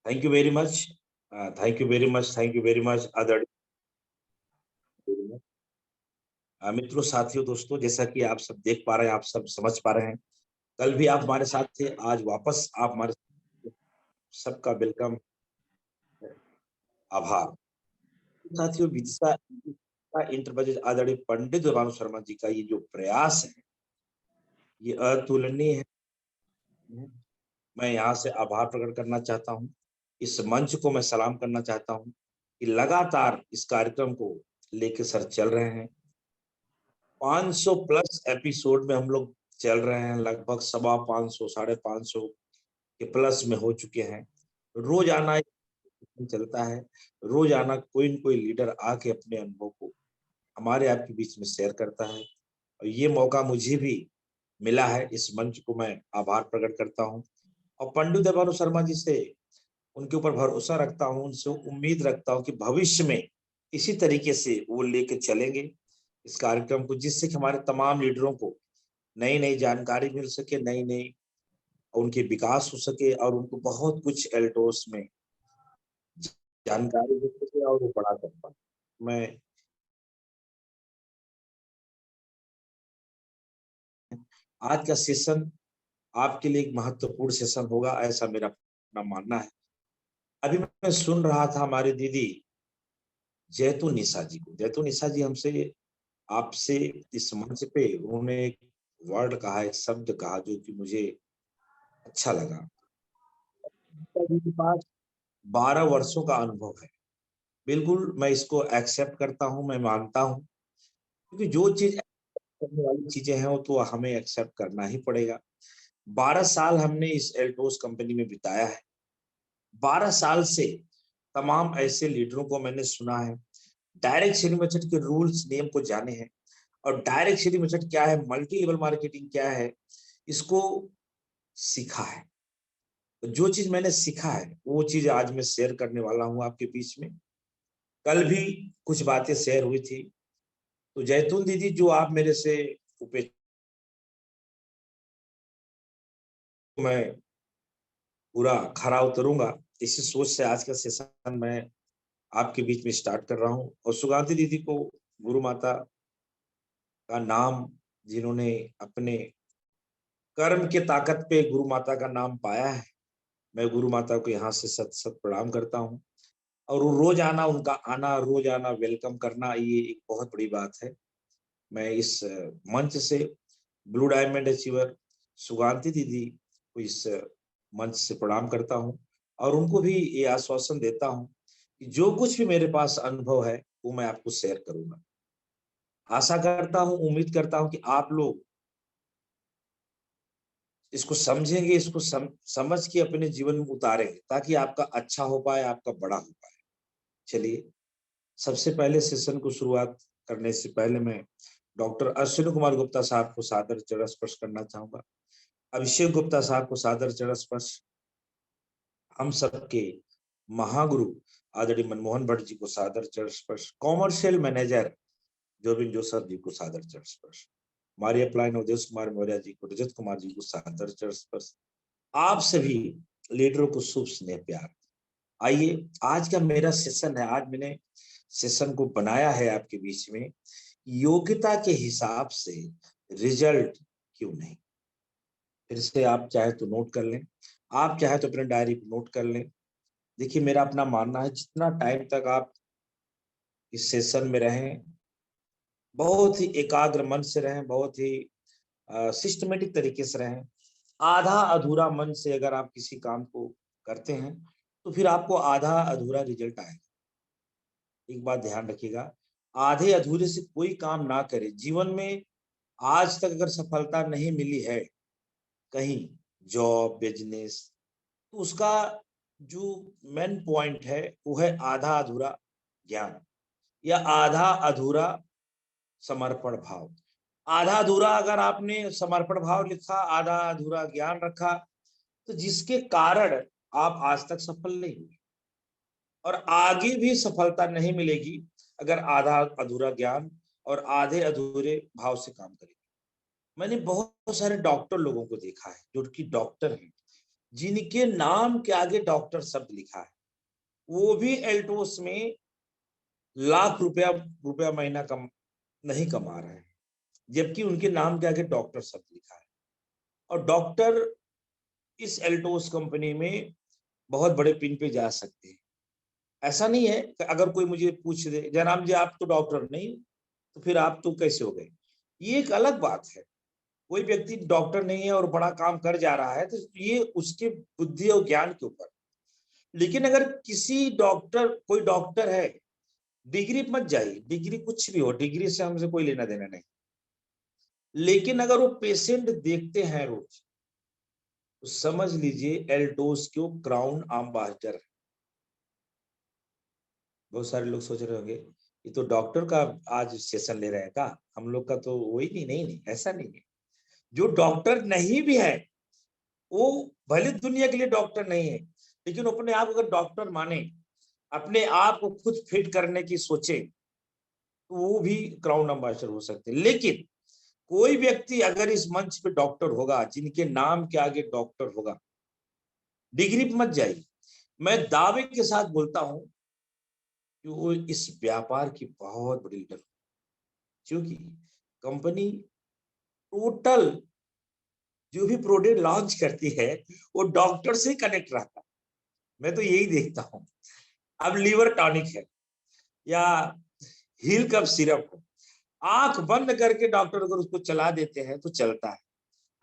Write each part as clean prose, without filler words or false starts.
Thank you very much. Thank you very much, thank you very much आदरणीय मित्रों, साथियों, दोस्तों, जैसा कि आप सब देख पा रहे हैं, आप सब समझ पा रहे हैं। कल भी आप हमारे साथ थे, आज वापस आप हमारे साथ। सबका वेलकम, आभार। साथियों, विदिशा इंटर बजट आदरणीय पंडित भानु शर्मा जी का ये जो प्रयास है, ये अतुलनीय है। मैं यहाँ से आभार प्रकट करना चाहता हूँ। इस मंच को मैं सलाम करना चाहता हूँ कि लगातार इस कार्यक्रम को लेके सर चल रहे हैं। 500 प्लस एपिसोड में हम लोग चल रहे हैं, लगभग 550 550 के प्लस में हो चुके हैं। रोजाना चलता है, रोजाना कोई न कोई लीडर आके अपने अनुभव को हमारे आपके बीच में शेयर करता है, और ये मौका मुझे भी मिला है। इस मंच को मैं आभार प्रकट करता हूँ और पंडित भानु शर्मा जी से उनके ऊपर भरोसा रखता हूँ, उनसे उम्मीद रखता हूँ कि भविष्य में इसी तरीके से वो लेके चलेंगे इस कार्यक्रम को, जिससे कि हमारे तमाम लीडरों को नई नई जानकारी मिल सके, नई नई उनके विकास हो सके, और उनको बहुत कुछ एल्टोस में जानकारी हो सके और वो बड़ा कर पाए। मैं आज का सेशन आपके लिए एक महत्वपूर्ण सेशन होगा, ऐसा मेरा अपना मानना है। अभी मैं सुन रहा था हमारी दीदी जैतून निशा जी को। जैतून निशा जी हमसे आपसे इस मंच पे उन्होंने एक वर्ड कहा, एक शब्द कहा जो कि मुझे अच्छा लगा। जी के पास 12 वर्षों का अनुभव है। बिल्कुल मैं इसको एक्सेप्ट करता हूँ, मैं मानता हूँ, क्योंकि जो चीज करने वाली चीजें हैं वो तो हमें एक्सेप्ट करना ही पड़ेगा। 12 साल हमने इस एल्टोस कंपनी में बिताया है। 12 साल से तमाम ऐसे लीडरों को मैंने सुना है, डायरेक्ट सेलिंग मेथड के रूल्स नियम को जाने हैं, और डायरेक्ट सेलिंग मेथड क्या है, मल्टी लेवल मार्केटिंग क्या है, इसको सीखा है। तो जो चीज मैंने सीखा है वो चीज आज मैं शेयर करने वाला हूँ आपके बीच में। कल भी कुछ बातें शेयर हुई थी। तो जैतून दीदी, जो आप मेरे से उपेक्षा, मैं पूरा खरा उतरूंगा, इसी सोच से आज का सेशन मैं आपके बीच में स्टार्ट कर रहा हूँ। और सुगांती दीदी को, गुरु माता का नाम, जिन्होंने अपने कर्म के ताकत पे गुरु माता का नाम पाया है, मैं गुरु माता को यहाँ से सत सत प्रणाम करता हूँ। और वो रोज आना, उनका आना, रोज आना, वेलकम करना, ये एक बहुत बड़ी बात है। मैं इस मंच से ब्लू डायमंड अचीवर सुगांती दीदी को इस मंच से प्रणाम करता हूँ, और उनको भी ये आश्वासन देता हूँ कि जो कुछ भी मेरे पास अनुभव है वो मैं आपको शेयर करूंगा। आशा करता हूँ, उम्मीद करता हूँ कि आप लोग इसको समझेंगे, इसको समझ के अपने जीवन में उतारेंगे, ताकि आपका अच्छा हो पाए, आपका बड़ा हो पाए। चलिए, सबसे पहले सेशन को शुरुआत करने से पहले मैं डॉक्टर अश्विनी कुमार गुप्ता साहब को सादर चरण स्पर्श करना चाहूंगा। अभिषेक गुप्ता साहब को सादर चरण स्पर्श। हम सबके महागुरु आदरणीय मनमोहन भट्ट जी को सादर चरण स्पर्श। कॉमर्शियल मैनेजर जोबिन जोसफ जी को सादर चरण स्पर्श। हमारे अपलाइन अवधेश कुमार मौर्य जी को, रजत कुमार जी को सादर चरण स्पर्श। आप सभी लीडरों को शुभ स्नेह प्यार। आइए, आज का मेरा सेशन है, आज मैंने सेशन को बनाया है आपके बीच में, योग्यता के हिसाब से रिजल्ट क्यों नहीं। फिर से आप चाहे तो नोट कर लें, आप चाहे तो अपने डायरी पे नोट कर लें। देखिए, मेरा अपना मानना है, जितना टाइम तक आप इस सेशन में रहें, बहुत ही एकाग्र मन से रहें, बहुत ही सिस्टमेटिक तरीके से रहें। आधा अधूरा मन से अगर आप किसी काम को करते हैं, तो फिर आपको आधा अधूरा रिजल्ट आएगा। एक बात ध्यान रखिएगा, आधे अधूरे से कोई काम ना करें। जीवन में आज तक अगर सफलता नहीं मिली है कहीं, जॉब, बिजनेस, तो उसका जो मेन पॉइंट है वो है आधा अधूरा ज्ञान, या आधा अधूरा समर्पण भाव। आधा अधूरा अगर आपने समर्पण भाव लिखा, आधा अधूरा ज्ञान रखा, तो जिसके कारण आप आज तक सफल नहीं हुए, और आगे भी सफलता नहीं मिलेगी अगर आधा अधूरा ज्ञान और आधे अधूरे भाव से काम करेंगे। मैंने बहुत सारे डॉक्टर लोगों को देखा है जो कि डॉक्टर हैं, जिनके नाम के आगे डॉक्टर शब्द लिखा है, वो भी एल्टोस में लाख रुपया रुपया महीना कम नहीं कमा रहे हैं, जबकि उनके नाम के आगे डॉक्टर शब्द लिखा है। और डॉक्टर इस एल्टोस कंपनी में बहुत बड़े पिन पे जा सकते हैं। ऐसा नहीं है कि अगर कोई मुझे पूछ दे, जयराम जी आप तो डॉक्टर नहीं, तो फिर आप तो कैसे हो गए, ये एक अलग बात है। कोई व्यक्ति डॉक्टर नहीं है और बड़ा काम कर जा रहा है, तो ये उसके बुद्धि और ज्ञान के ऊपर। लेकिन अगर किसी डॉक्टर, कोई डॉक्टर है, डिग्री मत जाइए, डिग्री कुछ भी हो, डिग्री से हमसे कोई लेना देना नहीं, लेकिन अगर वो पेशेंट देखते हैं रोज, तो समझ लीजिए एल्टोस क्यों क्राउन एम्बेसडर है। बहुत सारे लोग सोच रहे होंगे ये तो डॉक्टर का आज सेशन ले रहे हैं का, हम लोग का तो वही नहीं। नहीं नहीं, ऐसा नहीं है। जो डॉक्टर नहीं भी है, वो भले दुनिया के लिए डॉक्टर नहीं है, लेकिन अपने आप अगर डॉक्टर माने, अपने आप को खुद फिट करने की सोचे, तो वो भी क्राउन एम्बेसडर हो सकते हैं। लेकिन कोई व्यक्ति अगर इस मंच पे डॉक्टर होगा, जिनके नाम के आगे डॉक्टर होगा, डिग्री पे मत जाइए, मैं दावे के साथ बोलता हूं कि वो इस व्यापार की बहुत बड़ी लीडर, क्योंकि कंपनी टोटल जो भी प्रोडक्ट लॉन्च करती है, वो डॉक्टर से कनेक्ट रहता है। मैं तो यही देखता हूं। अब लीवर टॉनिक है या हील कप सिरप हो, आंख बंद करके डॉक्टर अगर उसको चला देते हैं तो चलता है।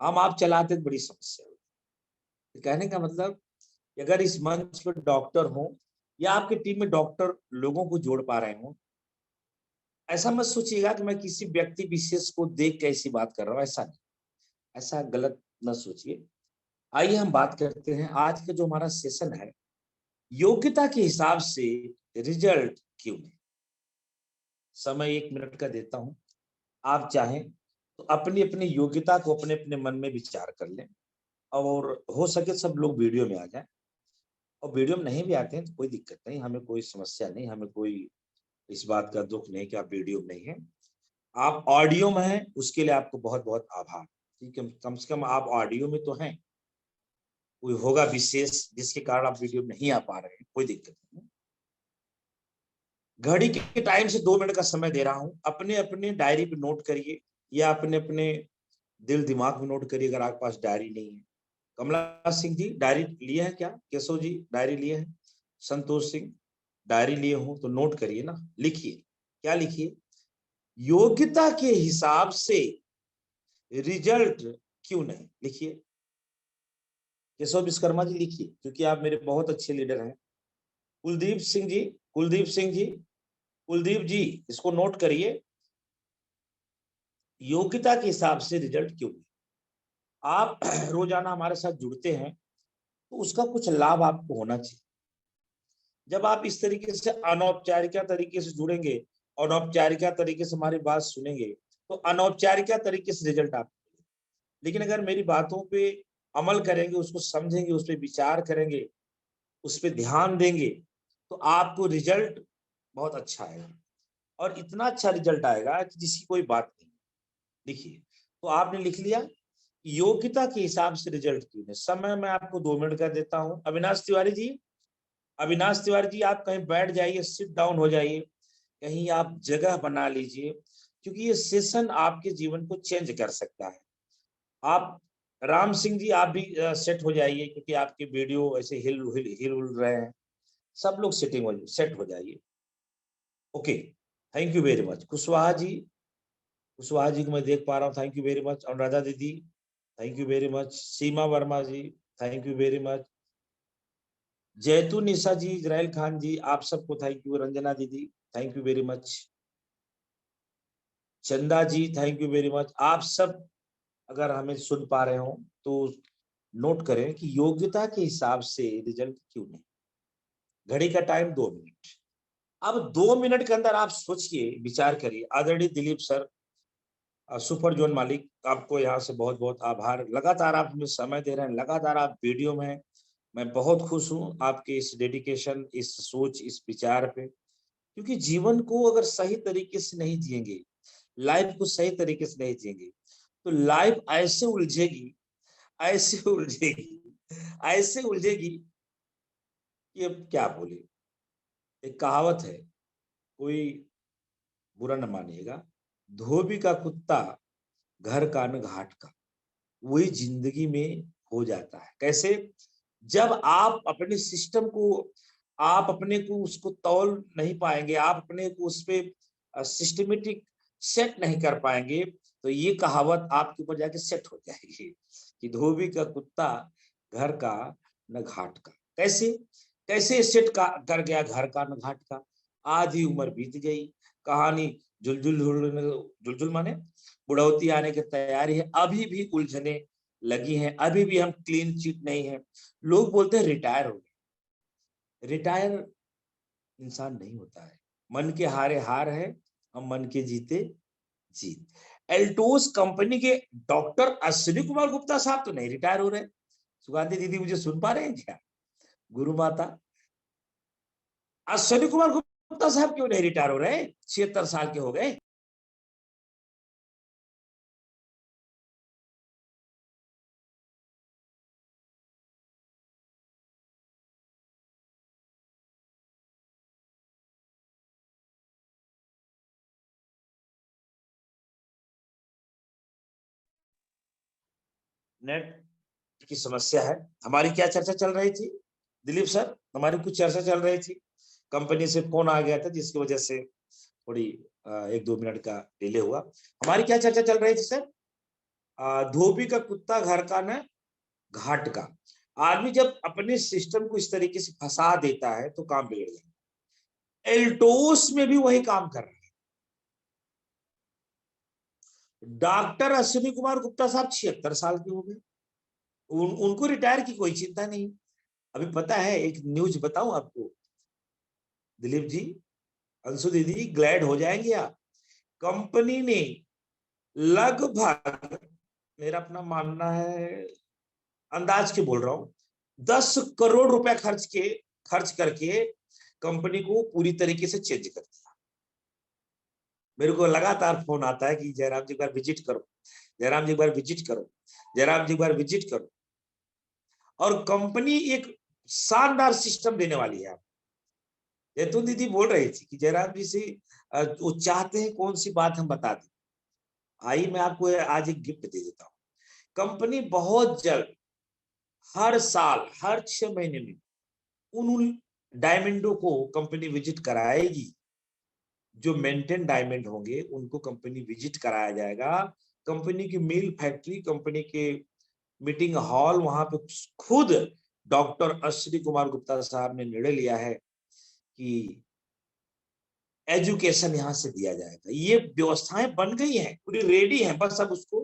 हम आप चलाते तो बड़ी समस्या होती है। कहने का मतलब, अगर इस मंच पर डॉक्टर हो या आपकी टीम में डॉक्टर लोगों को जोड़ पा रहे हो, ऐसा मत सोचिएगा कि मैं किसी व्यक्ति विशेष को देख के ऐसी बात कर रहा हूँ, ऐसा नहीं, ऐसा गलत न सोचिए। आइए हम बात करते हैं आज का जो हमारा सेशन है, योग्यता के हिसाब से रिजल्ट क्यों नहीं। समय 1 मिनट का देता हूं, आप चाहें तो अपनी अपनी योग्यता को अपने अपने मन में विचार कर लें, और हो सके सब लोग वीडियो में आ जाएं। और वीडियो में नहीं भी आते हैं तो कोई दिक्कत नहीं, हमें कोई समस्या नहीं, हमें कोई इस बात का दुख नहीं कि आप वीडियो में नहीं है। आप ऑडियो में हैं, उसके लिए आपको बहुत बहुत आभार। ठीक है, कम से कम आप ऑडियो में तो हैं। कोई होगा विशेष जिसके कारण आप वीडियो में नहीं आ पा रहे हैं, कोई दिक्कत नहीं। घड़ी के टाइम से 2 मिनट का समय दे रहा हूं, अपने अपने डायरी पे नोट करिए या अपने अपने दिल दिमाग में नोट करिए, अगर आपके पास डायरी नहीं है। कमला सिंह जी डायरी लिए हैं क्या? केशव जी डायरी लिए हैं? संतोष सिंह डायरी लिए हो तो नोट करिए ना, लिखिए। क्या लिखिए? योग्यता के हिसाब से रिजल्ट क्यों नहीं, लिखिए। केशव विश्वकर्मा जी लिखिए, क्योंकि आप मेरे बहुत अच्छे लीडर हैं। कुलदीप सिंह जी, कुलदीप सिंह जी, कुलदीप जी इसको नोट करिए, योग्यता के हिसाब से रिजल्ट क्यों नहीं। आप रोजाना हमारे साथ जुड़ते हैं तो उसका कुछ लाभ आपको होना चाहिए। जब आप इस तरीके से अनौपचारिक तरीके से जुड़ेंगे, अनौपचारिक तरीके से हमारी बात सुनेंगे, तो अनौपचारिक तरीके से रिजल्ट आप। लेकिन अगर मेरी बातों पे अमल करेंगे, उसको समझेंगे, उस पर विचार करेंगे, उस पर ध्यान देंगे, तो आपको रिजल्ट बहुत अच्छा आएगा। और इतना अच्छा रिजल्ट आएगा कि जिसकी कोई बात नहीं। लिखिए। तो आपने लिख लिया, योग्यता के हिसाब से रिजल्ट क्यों है। समय मैं आपको 2 मिनट का देता हूं। अविनाश तिवारी जी, अविनाश तिवारी जी आप कहीं बैठ जाइए, सिट डाउन हो जाइए, कहीं आप जगह बना लीजिए, क्योंकि ये सेशन आपके जीवन को चेंज कर सकता है। आप राम सिंह जी आप भी सेट हो जाइए, क्योंकि आपके वीडियो ऐसे हिल हिल हिल उल रहे हैं। सब लोग सेटिंग हो, सेट हो जाइए। Okay, thank you very much. Kushwaha ji, Kushwaha ji को मैं देख पा रहा हूँ, thank you very much. Anuradha दीदी thank you very much. Seema Varma ji thank you very much. Jaitun Nisha ji, Israel Khan जी, आप सबको थैंक यू। रंजना दीदी थैंक यू वेरी मच। चंदा जी थैंक यू वेरी मच। आप सब अगर हमें सुन पा रहे हो तो नोट करें कि योग्यता के हिसाब से रिजल्ट क्यों नहीं। घड़ी का टाइम 2 मिनट। अब 2 मिनट के अंदर आप सोचिए, विचार करिए। आदरणीय दिलीप सर, सुपर जोन मालिक, आपको यहाँ से बहुत बहुत आभार। लगातार आप हमें समय दे रहे हैं, लगातार आप वीडियो में हैं। मैं बहुत खुश हूँ आपके इस डेडिकेशन, इस सोच, इस विचार पे। क्योंकि जीवन को अगर सही तरीके से नहीं जिएंगे, लाइफ को सही तरीके से नहीं जिएंगे, तो लाइफ ऐसे उलझेगी, ऐसे उलझेगी ऐसे उलझेगी कि अब क्या बोले। एक कहावत है, कोई बुरा न मानिएगा, धोबी का कुत्ता घर का न घाट का। वही जिंदगी में हो जाता है। कैसे? जब आप अपने सिस्टम को, आप अपने को उसको तौल नहीं पाएंगे, आप अपने को उस पे सिस्टमेटिक सेट नहीं कर पाएंगे, तो ये कहावत आपके ऊपर जाके सेट हो जाएगी कि धोबी का कुत्ता घर का न घाट का। कैसे? कैसे सेट का कर गया घर का न घाट का। आधी उम्र बीत गई, कहानी जुलझुल जुलझुल माने बुढ़ौती आने की तैयारी है, अभी भी उलझने लगी हैं, अभी भी हम क्लीन चिट नहीं है। लोग बोलते हैं रिटायर हो गए। रिटायर इंसान नहीं होता है। मन के हारे हार है, हम मन के जीते जीत। एल्टोस कंपनी के डॉक्टर अश्विनी कुमार गुप्ता साहब तो नहीं रिटायर हो रहे। सुगंधी दीदी मुझे सुन पा रहे हैं क्या? गुरु माता, अश्विनी कुमार गुप्ता साहब क्यों नहीं रिटायर हो रहे? 76 साल के हो गए। नेट की समस्या है। हमारी क्या चर्चा चल रही थी दिलीप सर? हमारी कुछ चर्चा चल रही थी, कंपनी से फोन आ गया था जिसकी वजह से थोड़ी 1-2 मिनट का डिले हुआ। हमारी क्या चर्चा चल रही थी सर? धोबी का कुत्ता घर का न घाट का। आदमी जब अपने सिस्टम को इस तरीके से फंसा देता है तो काम बिगड़ जाता है। एल्टोस में भी वही काम कर रहा है। डॉक्टर अश्विनी कुमार गुप्ता साहब 76 साल के हो गए। उनको रिटायर की कोई चिंता नहीं। अभी पता है, एक न्यूज बताऊं आपको दिलीप जी, अंशु दीदी, ग्लैड हो जाएंगे आप। कंपनी ने लगभग, मेरा अपना मानना है, अंदाज के बोल रहा हूं, 10 करोड़ रुपया खर्च करके कंपनी को पूरी तरीके से चेंज कर दिया। मेरे को लगातार फोन आता है कि जयराम जी एक बार विजिट करो, जयराम जी एक बार विजिट करो, जयराम जी एक बार विजिट करो। और कंपनी एक शानदार सिस्टम देने वाली है। जैतून दीदी बोल रही थी कि जयराम जी से वो चाहते हैं कौन सी बात हम बता दें। आई, मैं आपको आज एक गिफ्ट दे देता हूँ। कंपनी बहुत जल्द, हर साल, हर 6 महीने में उन डायमंडों को कंपनी विजिट कराएगी। जो मेंटेन डायमंड होंगे उनको कंपनी विजिट कराया जाएगा। कंपनी की मिल फैक्ट्री, कंपनी के मीटिंग हॉल, वहां पे खुद डॉक्टर अश्विनी कुमार गुप्ता साहब ने निर्णय लिया है कि एजुकेशन यहां से दिया जाएगा। ये व्यवस्थाएं बन गई हैं, पूरी रेडी हैं, बस अब उसको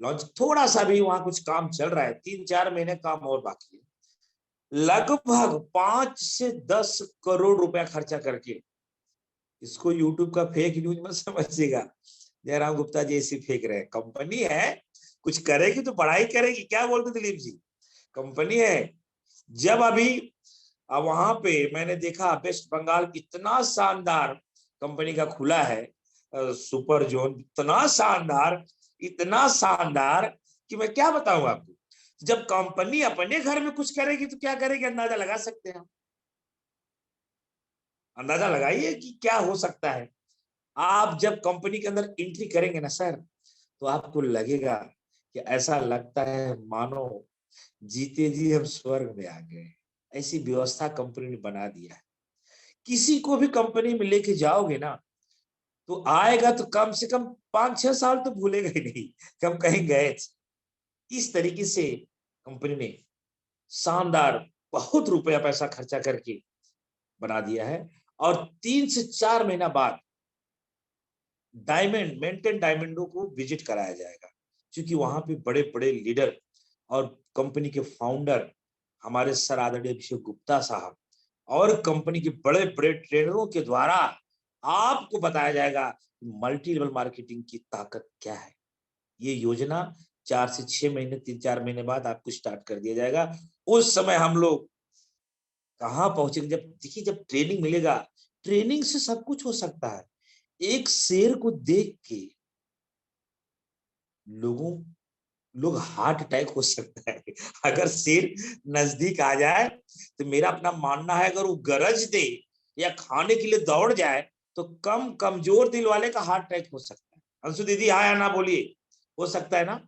लॉन्च, थोड़ा सा भी वहां कुछ काम चल रहा है, 3-4 महीने काम और बाकी है। लगभग 5 से 10 करोड़ रुपया खर्चा करके, इसको यूट्यूब का फेक न्यूज मत समझिएगा, जयराम गुप्ता जी ऐसी फेंक रहे हैं। कंपनी है, कुछ करेगी तो बड़ाई करेगी। क्या बोलते दिलीप जी? कंपनी है। जब अभी वहां पे मैंने देखा, वेस्ट बंगाल इतना शानदार कंपनी का खुला है सुपर जोन, इतना शानदार, इतना शानदार कि मैं क्या बताऊं आपको। जब कंपनी अपने घर में कुछ करेगी तो क्या करेगी, अंदाजा लगा सकते हैं। अंदाजा लगाइए कि क्या हो सकता है। आप जब कंपनी के अंदर एंट्री करेंगे ना सर, तो आपको लगेगा कि ऐसा लगता है मानो जीते जी हम स्वर्ग में आ गए। ऐसी व्यवस्था कंपनी ने बना दिया है। किसी को भी कंपनी में लेके जाओगे ना, तो आएगा तो कम से कम 5-6 साल तो भूलेगा ही नहीं कि हम कहीं गए थे। इस तरीके से कंपनी ने शानदार, बहुत रुपया पैसा खर्चा करके बना दिया है। और 3 से 4 महीना बाद डायमंड, मेंटेन डायमंडों को विजिट कराया जाएगा, क्योंकि वहां पे बड़े बड़े लीडर और कंपनी के फाउंडर हमारे सर आदरणीय अभिषेक गुप्ता साहब और कंपनी के बड़े बड़े ट्रेनरों के द्वारा आपको बताया जाएगा मल्टी लेवल मार्केटिंग की ताकत क्या है। ये योजना 4 से 6 महीने, 3-4 महीने बाद आपको स्टार्ट कर दिया जाएगा। उस समय हम लोग कहाँ पहुंचेंगे? जब देखिए, जब ट्रेनिंग मिलेगा, ट्रेनिंग से सब कुछ हो सकता है। एक शेर को देख के लोगों लोग हार्ट अटैक हो सकता है अगर शेर नजदीक आ जाए। तो मेरा अपना मानना है अगर वो गरज दे या खाने के लिए दौड़ जाए तो कमजोर दिल वाले का हार्ट अटैक हो सकता है। अंशु दीदी हाँ या ना बोलिए, हो सकता है ना।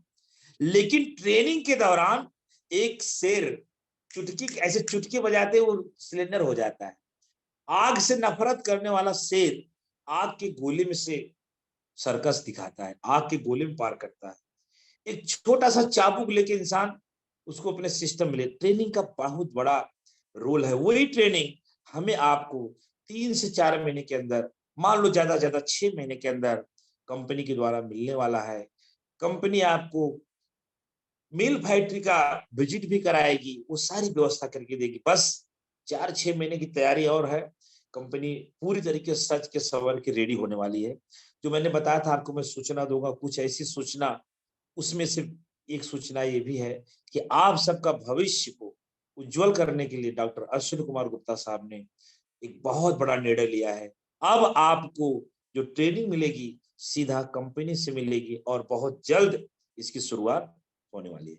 लेकिन ट्रेनिंग के दौरान एक शेर चुटकी ऐसे चुटकी बजाते वो सिलेंडर हो जाता है। आग से नफरत करने वाला शेर आग के गोले में से सर्कस दिखाता है, आग के गोले में पार करता है। एक छोटा सा चाबुक लेके इंसान उसको अपने सिस्टम में ले। ट्रेनिंग का बहुत बड़ा रोल है। वही ट्रेनिंग हमें आपको 3 से 4 महीने के अंदर, मान लो ज्यादा 6 महीने के अंदर कंपनी के द्वारा मिलने वाला है। कंपनी आपको मिल फैक्ट्री का विजिट भी कराएगी, वो सारी व्यवस्था करके देगी। बस 4-6 महीने की तैयारी और है। कंपनी पूरी तरीके से सच के सवर के रेडी होने वाली है। जो मैंने बताया था आपको मैं सूचना दूंगा, कुछ ऐसी सूचना, उसमें से एक सूचना ये भी है कि आप सबका भविष्य को उज्जवल करने के लिए डॉक्टर अश्विनी कुमार गुप्ता साहब ने एक बहुत बड़ा निर्णय लिया है। अब आपको जो ट्रेनिंग मिलेगी सीधा कंपनी से मिलेगी और बहुत जल्द इसकी शुरुआत होने वाली है।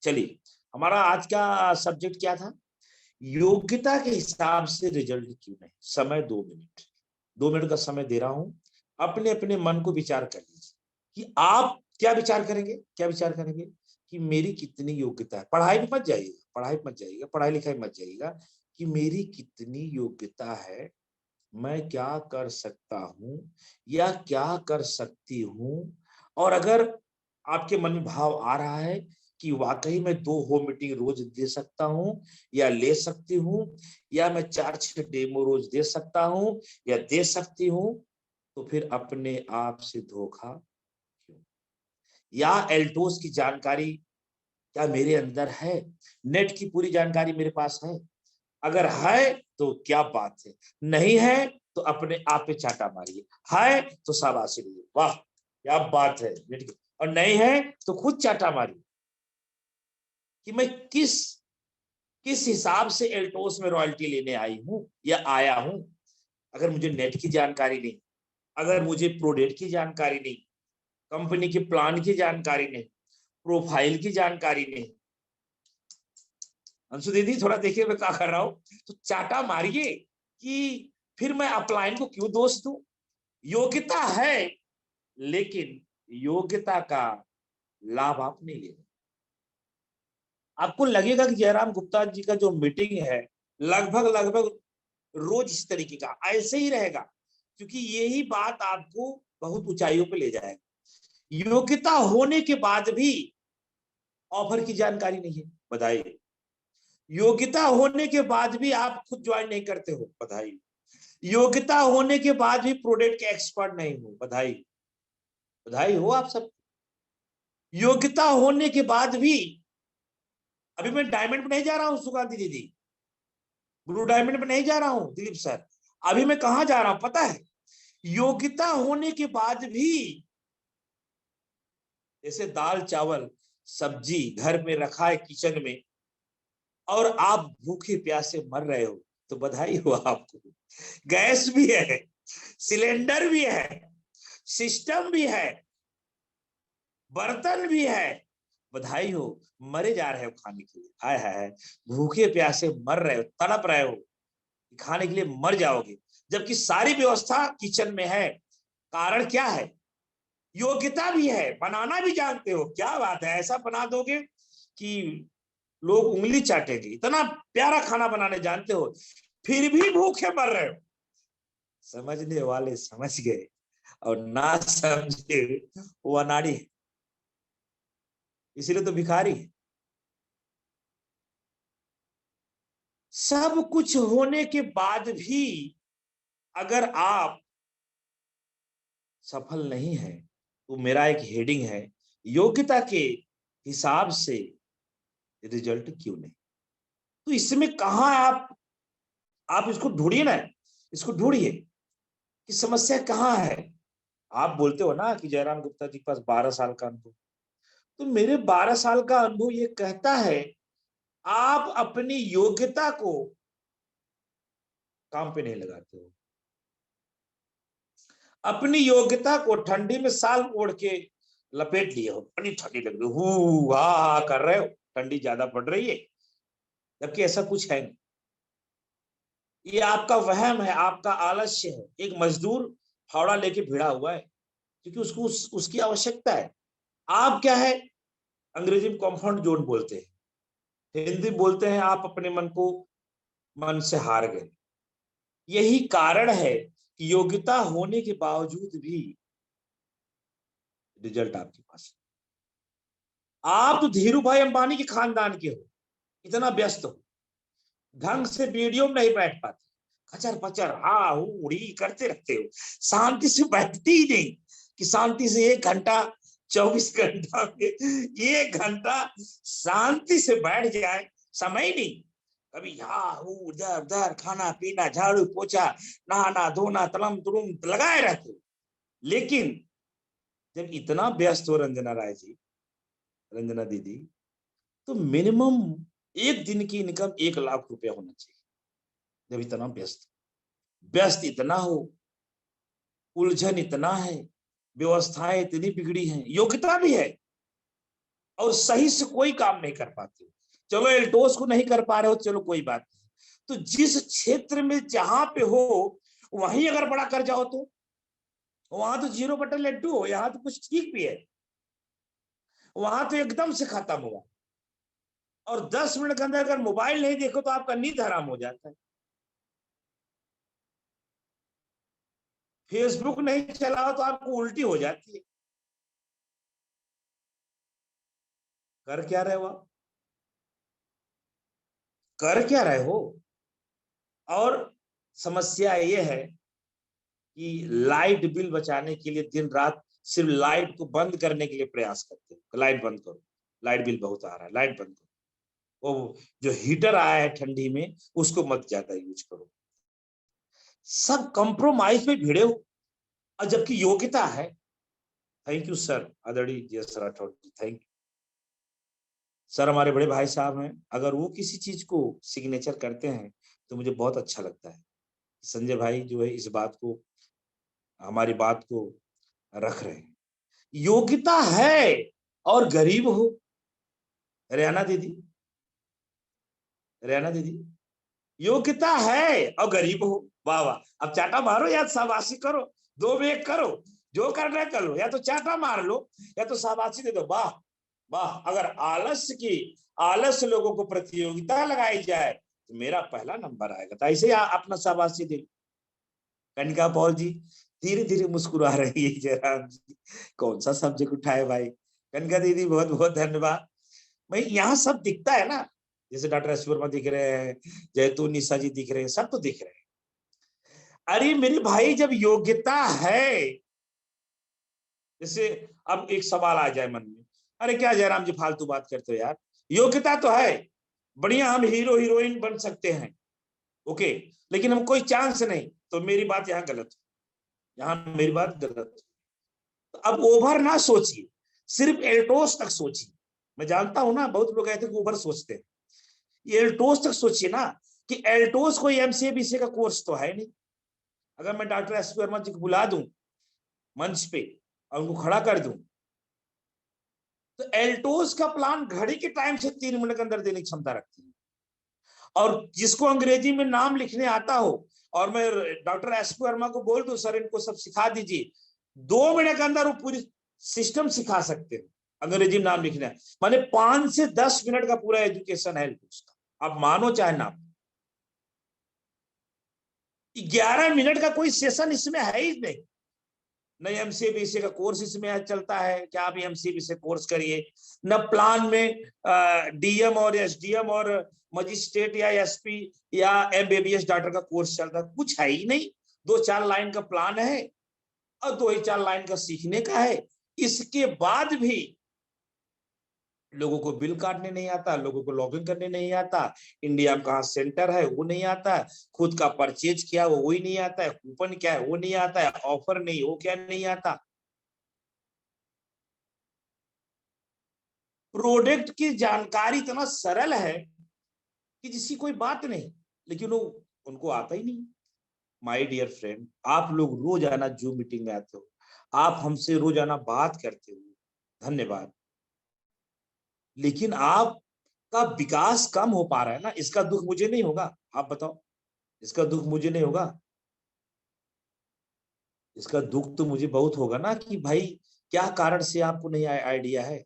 चलिए, हमारा आज का सब्जेक्ट क्या था? योग्यता के हिसाब से रिजल्ट क्यों नहीं। समय 2 मिनट, 2 मिनट का समय दे रहा हूं। अपने अपने मन को विचार कर लीजिए कि आप क्या विचार करेंगे, क्या विचार करेंगे कि मेरी कितनी योग्यता है। पढ़ाई में मत जाइएगा, पढ़ाई मत जाइएगा, पढ़ाई लिखाई मत जाइएगा, कि मेरी कितनी योग्यता है, मैं क्या कर सकता हूं या क्या कर सकती हूं। और अगर आपके मन में भाव आ रहा है कि वाकई में 2 होम मीटिंग रोज दे सकता हूं या ले सकती हूं, या मैं 4-6 डेमो रोज दे सकता हूं या दे सकती हूं, तो फिर अपने आप से धोखा क्यों? या एल्टोस की जानकारी क्या मेरे अंदर है? नेट की पूरी जानकारी मेरे पास है? अगर है तो क्या बात है, नहीं है तो अपने आप पे चाटा मारिए, है तो शाबाशी दीजिए, वाह क्या बात है। और नहीं है तो खुद चाटा मारिए कि मैं किस किस हिसाब से एल्टोस में रॉयल्टी लेने आई हूं या आया हूं। अगर मुझे नेट की जानकारी नहीं, अगर मुझे प्रोडेट की जानकारी नहीं, कंपनी के प्लान की जानकारी नहीं, प्रोफाइल की जानकारी नहीं, अंशु दीदी थोड़ा देखिए मैं क्या कर रहा हूं, तो चाटा मारिए कि फिर मैं अपलाइन को क्यों दोष दूं। योग्यता है, लेकिन योग्यता का लाभ आप नहीं ले रहे। आपको लगेगा कि जयराम गुप्ता जी का जो मीटिंग है लगभग लगभग रोज इस तरीके का ऐसे ही रहेगा, क्योंकि यही बात आपको बहुत ऊंचाइयों पे ले जाएगा। योग्यता होने के बाद भी ऑफर की जानकारी नहीं है, बधाई। योग्यता होने के बाद भी आप खुद ज्वाइन नहीं करते हो, बधाई। योग्यता होने के बाद भी प्रोडक्ट के एक्सपर्ट नहीं हो, बधाई। बधाई हो आप सब। योग्यता होने के बाद भी, अभी मैं डायमंड पे नहीं जा रहा हूं सुकांति दीदी, ब्लू डायमंड पे नहीं जा रहा हूं दिलीप सर, अभी मैं कहां जा रहा हूं पता है? योग्यता होने के बाद भी जैसे दाल चावल सब्जी घर में रखा है किचन में और आप भूखे प्यासे मर रहे हो, तो बधाई हो आपको। गैस भी है, सिलेंडर भी है, सिस्टम भी है, बर्तन भी है, बधाई हो। मरे जा रहे हो खाने के लिए, हाय हाय हाय, भूखे प्यासे मर रहे हो, तड़प रहे हो, खाने के लिए मर जाओगे, जबकि सारी व्यवस्था किचन में है। कारण क्या है? योग्यता भी है, बनाना भी जानते हो, क्या बात है, ऐसा बना दोगे कि लोग उंगली चाटेंगे, इतना प्यारा खाना बनाने जानते हो, फिर भी भूखे मर रहे हो। समझने वाले समझ गए और ना समझे वो अनाड़ी है, इसीलिए तो भिखारी है। सब कुछ होने के बाद भी अगर आप सफल नहीं है, तो मेरा एक हेडिंग है, योग्यता के हिसाब से रिजल्ट क्यों नहीं। तो इसमें कहा आप इसको ढूंढिए ना, इसको ढूंढिए कि समस्या कहाँ है। आप बोलते हो ना कि जयराम गुप्ता जी के पास 12 साल का अनुभव, तो मेरे 12 साल का अनुभव ये कहता है आप अपनी योग्यता को काम पे नहीं लगाते हो। अपनी योग्यता को ठंडी में साल ओढ़ के लपेट लिए हो, बड़ी ठंडी लग रही है, हू हा कर रहे हो, ठंडी ज्यादा पड़ रही है, जबकि ऐसा कुछ है नहीं। ये आपका वहम है, आपका आलस्य है। एक मजदूर फावड़ा लेके भिड़ा हुआ है क्योंकि उसकी आवश्यकता है। आप क्या है, अंग्रेजी में कंफर्ट जोन बोलते हैं, हिंदी बोलते हैं आप अपने मन से हार गए। यही कारण है कि योग्यता होने के बावजूद भी रिजल्ट आपके पास है। आप तो धीरू भाई अंबानी के खानदान के हो, इतना व्यस्त हो, ढंग से वीडियो में नहीं बैठ पाते, खचर पचर हा उड़ी करते रहते हो, शांति से बैठती ही नहीं कि शांति से 1 घंटा 24 घंटा में 1 घंटा शांति से बैठ जाए, समय ही नहीं। कभी यहाँ उधर उधर, खाना पीना, झाड़ू पोछा, नहाना धोना, तलम तुलुम लगाए रहते हो। लेकिन जब इतना व्यस्त हो रंजना राय जी, रंजना दीदी, तो मिनिमम एक दिन की इनकम 1 लाख रुपया होना चाहिए। जब इतना व्यस्त इतना हो, उलझन इतना है, व्यवस्थाएं इतनी बिगड़ी हैं, योग्यता भी है और सही से कोई काम नहीं कर पाते। चलो एल्टोस को नहीं कर पा रहे हो, चलो कोई बात नहीं, तो जिस क्षेत्र में जहां पे हो वहीं अगर बड़ा कर जाओ तो वहां तो 0 बटे लड्डू हो, यहाँ तो कुछ ठीक भी है, वहां तो एकदम से खत्म हुआ। और 10 मिनट के अंदर अगर मोबाइल नहीं देखो तो आपका नींद हराम हो जाता है। फेसबुक नहीं चलाओ तो आपको उल्टी हो जाती है। कर क्या रहे हो आप, कर क्या रहे हो? और समस्या ये है कि लाइट बिल बचाने के लिए दिन रात सिर्फ लाइट को बंद करने के लिए प्रयास करते हैं। लाइट बंद करो, लाइट बिल बहुत आ रहा है, लाइट बंद करो। वो जो हीटर आया है ठंडी में, उसको मत ज्यादा यूज करो। सब कंप्रोमाइज में भिड़े हो, और जबकि योग्यता है। थैंक यू सर, आदरणीय जी राठौड़ जी, थैंक यू सर। हमारे बड़े भाई साहब हैं, अगर वो किसी चीज को सिग्नेचर करते हैं तो मुझे बहुत अच्छा लगता है। संजय भाई जो है इस बात को, हमारी बात को रख रहे हैं। योग्यता है और गरीब हो, रेहाना दीदी, रेहाना दीदी, योग्यता है और गरीब हो, वाह वाह। अब चाटा मारो या शाबाशी करो, दो में एक करो, जो करना है करो, या तो चाटा मार लो या तो शाबाशी दे दो, वाह वाह। अगर आलस्य लोगों को प्रतियोगिता लगाई जाए तो मेरा पहला नंबर आएगा, तो ऐसे ही अपना शाबाशी दे। कनिका पॉल जी धीरे धीरे मुस्कुरा रही है, जयराम जी कौन सा सब्जेक्ट उठाए भाई। कनिका दीदी बहुत बहुत धन्यवाद। भाई यहाँ सब दिखता है ना, जैसे डॉक्टर एस वर्मा दिख रहे हैं, जयतून निशा जी दिख रहे हैं, सब तो दिख रहे हैं। अरे मेरे भाई जब योग्यता है, जैसे अब एक सवाल आ जाए मन में, अरे क्या जयराम जी फालतू बात करते हो यार, योग्यता तो है, बढ़िया हम हीरो हीरोइन बन सकते हैं, ओके, लेकिन हम कोई चांस नहीं, तो मेरी बात यहाँ गलत है, यहाँ मेरी बात गलत है। तो अब ओवर ना सोचिए, सिर्फ एल्टोस तक सोचिए। मैं जानता हूं ना बहुत लोग कहते हैं ओवर सोचते हैं, ये एल्टोस तक सोचिए ना, कि एल्टोस कोई एमसीए बीसीए का कोर्स तो है नहीं। अगर मैं डॉक्टर एस वर्मा जी को बुला दूं मंच पे और उनको खड़ा कर दूं, तो एल्टोस का प्लान घड़ी के टाइम से 3 मिनट के अंदर देने की क्षमता रखती है। और जिसको अंग्रेजी में नाम लिखने आता हो, और मैं डॉक्टर एस वर्मा को बोल दूं सर इनको सब सिखा दीजिए, 2 मिनट के अंदर वो पूरी सिस्टम सिखा सकते हैं। अंग्रेजी में नाम लिखना है माने 5 से 10 मिनट का पूरा एजुकेशन है उसका, आप मानो चाहे ना। 11 मिनट का कोई सेशन इसमें है ही नहीं। न एमसीबीसी का कोर्स इसमें चलता है, क्या आप एमसीबीसी कोर्स करिए, न प्लान में डीएम और एसडीएम और मजिस्ट्रेट या एसपी या एमबीबीएस डॉक्टर का कोर्स चलता, कुछ है ही नहीं। 2-4 लाइन का प्लान है और 2 ही 4 लाइन का सीखने का है। इसके बाद भी लोगों को बिल काटने नहीं आता, लोगों को लॉगिन करने नहीं आता, इंडिया में कहाँ सेंटर है वो नहीं आता है, खुद का परचेज क्या वो वही नहीं आता है, कूपन क्या है वो नहीं आता है, ऑफर नहीं वो क्या नहीं आता। प्रोडक्ट की जानकारी इतना सरल है कि जिसकी कोई बात नहीं, लेकिन वो उनको आता ही नहीं। माय डियर फ्रेंड, आप लोग रोजाना जूम मीटिंग में आते हो, आप हमसे रोजाना बात करते हो, धन्यवाद। लेकिन आपका विकास कम हो पा रहा है ना, इसका दुख मुझे नहीं होगा? आप बताओ, इसका दुख मुझे नहीं होगा? इसका दुख तो मुझे बहुत होगा ना कि भाई क्या कारण से आपको नहीं आइडिया है।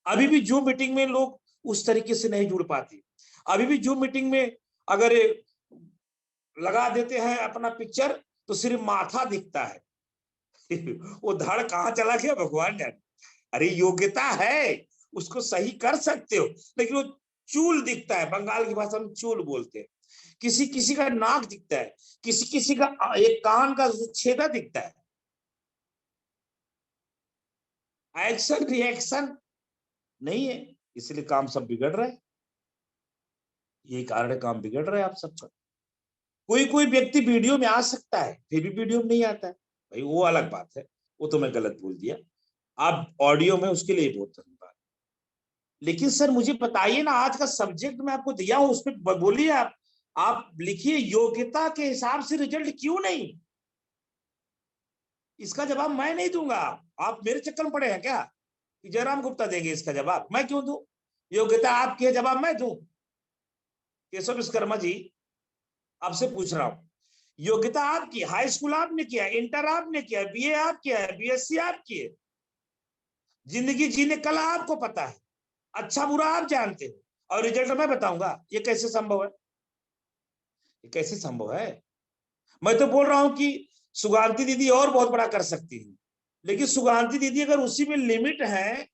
अभी भी जूम मीटिंग में लोग उस तरीके से नहीं जुड़ पाते। अभी भी जूम मीटिंग में अगर लगा देते हैं अपना पिक्चर तो सिर्फ माथा दिखता है। वो धड़ कहाँ चला गया भगवान जाने। अरे योग्यता है, उसको सही कर सकते हो, लेकिन वो चूल दिखता है, बंगाल की भाषा में चूल बोलते हैं। किसी किसी का नाक दिखता है, किसी किसी का एक कान का छेदा दिखता है। एक्शन रिएक्शन नहीं है, इसलिए काम सब बिगड़ रहा है। यही कारण है, काम बिगड़ रहा है आप सबका। कोई कोई व्यक्ति वीडियो में आ सकता है फिर भी वीडियो में नहीं आता है, भाई वो अलग बात है, वो तो मैं गलत बोल दिया। आप ऑडियो में उसके लिए बहुत धन्यवाद। लेकिन सर मुझे बताइए ना, आज का सब्जेक्ट मैं आपको दिया हूं उसमें बोलिए आप लिखिए योग्यता के हिसाब से रिजल्ट क्यों नहीं। इसका जवाब मैं नहीं दूंगा। आप मेरे चक्कर में पड़े हैं क्या कि जयराम गुप्ता देंगे इसका जवाब? मैं क्यों दूं? योग्यता आपकी है, जवाब मैं दूं? केशव विश्वकर्मा जी, आपसे पूछ रहा हूं, योग्यता आपकी, हाई स्कूल आपने किया, इंटर आपने किया, बीए आप किया है, बीएससी आप किए, जिंदगी जीने कला आपको पता है, अच्छा बुरा आप जानते हो, और रिजल्ट मैं बताऊंगा? ये कैसे संभव है? ये कैसे संभव है? मैं तो बोल रहा हूं कि सुगांती दीदी और बहुत बड़ा कर सकती है, लेकिन सुगांती दीदी अगर उसी में लिमिट है,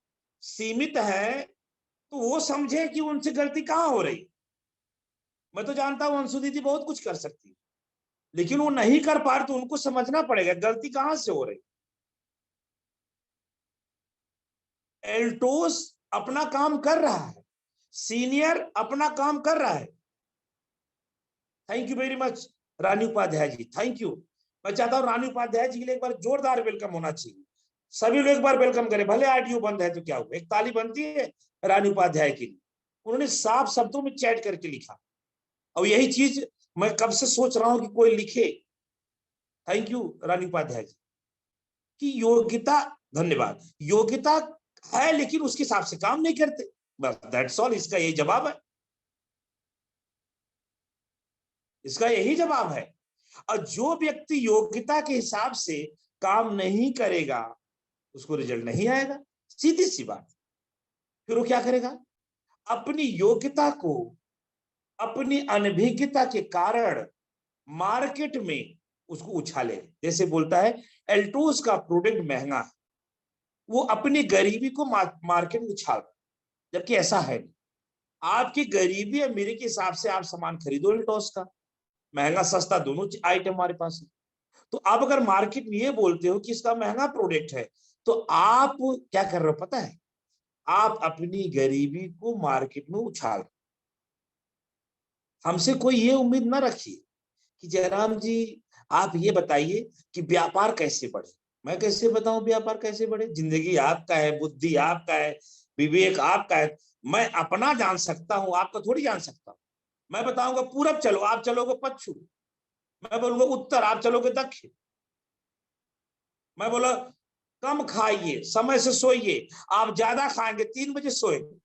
सीमित है, तो वो समझे कि उनसे गलती कहां हो रही। मैं तो जानता हूं अंशु दीदी बहुत कुछ कर सकती है, लेकिन वो नहीं कर पा रहे, तो उनको समझना पड़ेगा गलती कहां से हो रही। एल्टोस अपना काम कर रहा है, सीनियर अपना काम कर रहा है। Thank you very much Rani Upadhyay ji, thank you. मैं चाहता हूं रानी उपाध्याय जी के लिए एक बार जोरदार वेलकम होना चाहिए। सभी लोग एक बार वेलकम करें, भले ऑडियो बंद है तो क्या हुआ, एक ताली बनती है रानी उपाध्याय के लिए। उन्होंने साफ शब्दों में चैट करके लिखा, और यही चीज मैं कब से सोच रहा हूं कि कोई लिखे। थैंक यू रानी उपाध्याय जी की योग्यता, धन्यवाद। योग्यता है लेकिन उसके हिसाब से काम नहीं करते, बस दैट्स ऑल। इसका यही जवाब है, इसका यही जवाब है। और जो व्यक्ति योग्यता के हिसाब से काम नहीं करेगा उसको रिजल्ट नहीं आएगा, सीधी सी बात। फिर वो क्या करेगा? अपनी योग्यता को अपनी अनभिज्ञता के कारण मार्केट में उसको उछाले। जैसे बोलता है एल्टोस का प्रोडक्ट महंगा है, वो अपनी गरीबी को मार्केट में उछाल, जबकि ऐसा है नहीं। आपकी गरीबी या मेरे के हिसाब से आप सामान खरीदो एल्टोस का, महंगा सस्ता दोनों आइटम हमारे पास है। तो आप अगर मार्केट में ये बोलते हो कि इसका महंगा प्रोडक्ट है, तो आप क्या कर रहे हो पता है? आप अपनी गरीबी को मार्केट में उछाल। हमसे कोई ये उम्मीद ना रखिए कि जयराम जी आप ये बताइए कि व्यापार कैसे बढ़े। मैं कैसे बताऊं व्यापार कैसे बढ़े? जिंदगी आपका है, बुद्धि आपका है, विवेक आपका है। मैं अपना जान सकता हूं, आपका थोड़ी जान सकता हूं। मैं बताऊंगा पूरब चलो, आप चलोगे पश्चिम। मैं बोलूंगा उत्तर, आप चलोगे दक्षिण। मैं बोला कम खाइए, समय से सोइए, आप ज्यादा खाएंगे 3 बजे सोएंगे।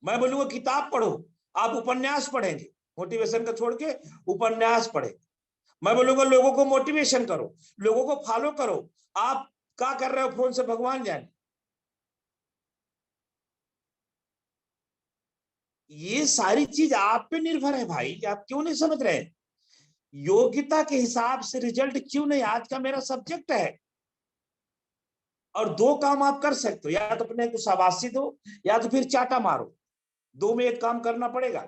मैं बोलूंगा किताब पढ़ो, आप उपन्यास पढ़ेंगे, मोटिवेशन का छोड़ के उपन्यास पढ़ेंगे। मैं बोलूंगा लोगों को मोटिवेशन करो, लोगों को फॉलो करो, आप क्या कर रहे हो फोन से भगवान जाने। ये सारी चीज आप पे निर्भर है भाई, आप क्यों नहीं समझ रहे? योग्यता के हिसाब से रिजल्ट क्यों नहीं, आज का मेरा सब्जेक्ट है। और दो काम आप कर सकते हो, या तो अपने को शाबाशी दो या तो फिर चाटा मारो। दो में एक काम करना पड़ेगा।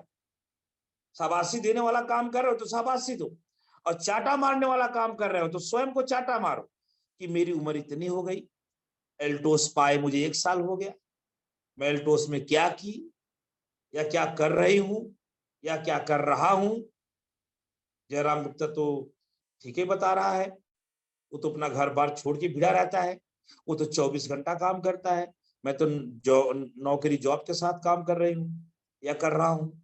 शाबाशी देने वाला काम कर रहे हो तो शाबाशी दो, और चाटा मारने वाला काम कर रहे हो तो स्वयं को चाटा मारो कि मेरी उम्र इतनी हो गई, एल्टोस पाए मुझे 1 साल हो गया, मैं एल्टोस में क्या की या क्या कर रही हूं या क्या कर रहा हूं। जयराम गुप्ता तो ठीक ही बता रहा है, वो तो अपना घर बार छोड़ के भिड़ा रहता है, वो तो 24 घंटा काम करता है। मैं तो नौकरी जॉब के साथ काम कर रही हूँ या कर रहा हूँ।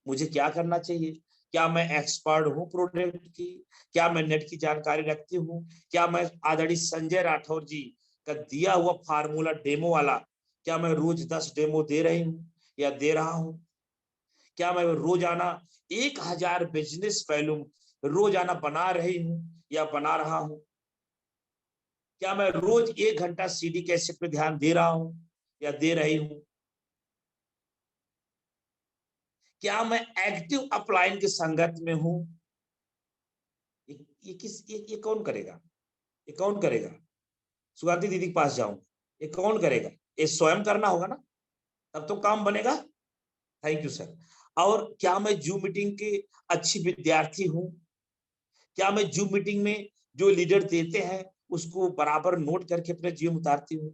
मुझे क्या करना चाहिए? क्या मैं एक्सपर्ट हूँ प्रोडक्ट की? क्या मैं नेट की जानकारी रखती हूँ? क्या मैं आदरणीय संजय राठौर जी का दिया हुआ फार्मूला डेमो वाला, क्या मैं रोज 10 डेमो दे रही हूँ या दे रहा हूँ? क्या मैं रोजाना 1000 बिजनेस वॉल्यूम रोजाना बना रही हूँ या बना रहा हूँ? क्या मैं रोज 1 घंटा सीडी कैसेट पे ध्यान दे रहा हूँ या दे रही हूँ? क्या मैं एक्टिव अपलाइन के संगत में हूँ? ये कौन करेगा? ये कौन करेगा? सुगाती दीदी के पास जाऊं, ये कौन करेगा? ये स्वयं करना होगा ना, तब तो काम बनेगा। Thank you sir. और क्या मैं जूम मीटिंग के अच्छी विद्यार्थी हूँ? क्या मैं जूम मीटिंग में जो लीडर देते हैं उसको बराबर नोट करके अपने जीवन में उतारती हूँ?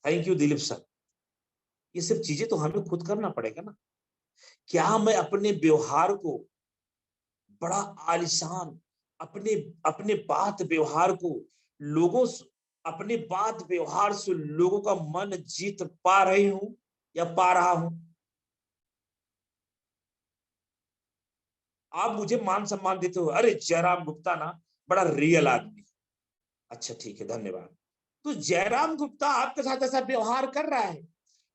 Thank you Dilip sir. ये सब चीजें तो हमें खुद करना पड़ेगा ना। क्या मैं अपने व्यवहार को बड़ा आलिशान, अपने अपने बात व्यवहार को लोगों अपने बात व्यवहार से लोगों का मन जीत पा रही हूं या पा रहा हूं? आप मुझे मान सम्मान देते हो, अरे जयराम गुप्ता ना बड़ा रियल आदमी। अच्छा ठीक है, धन्यवाद। तो जयराम गुप्ता आपके साथ ऐसा व्यवहार कर रहा है,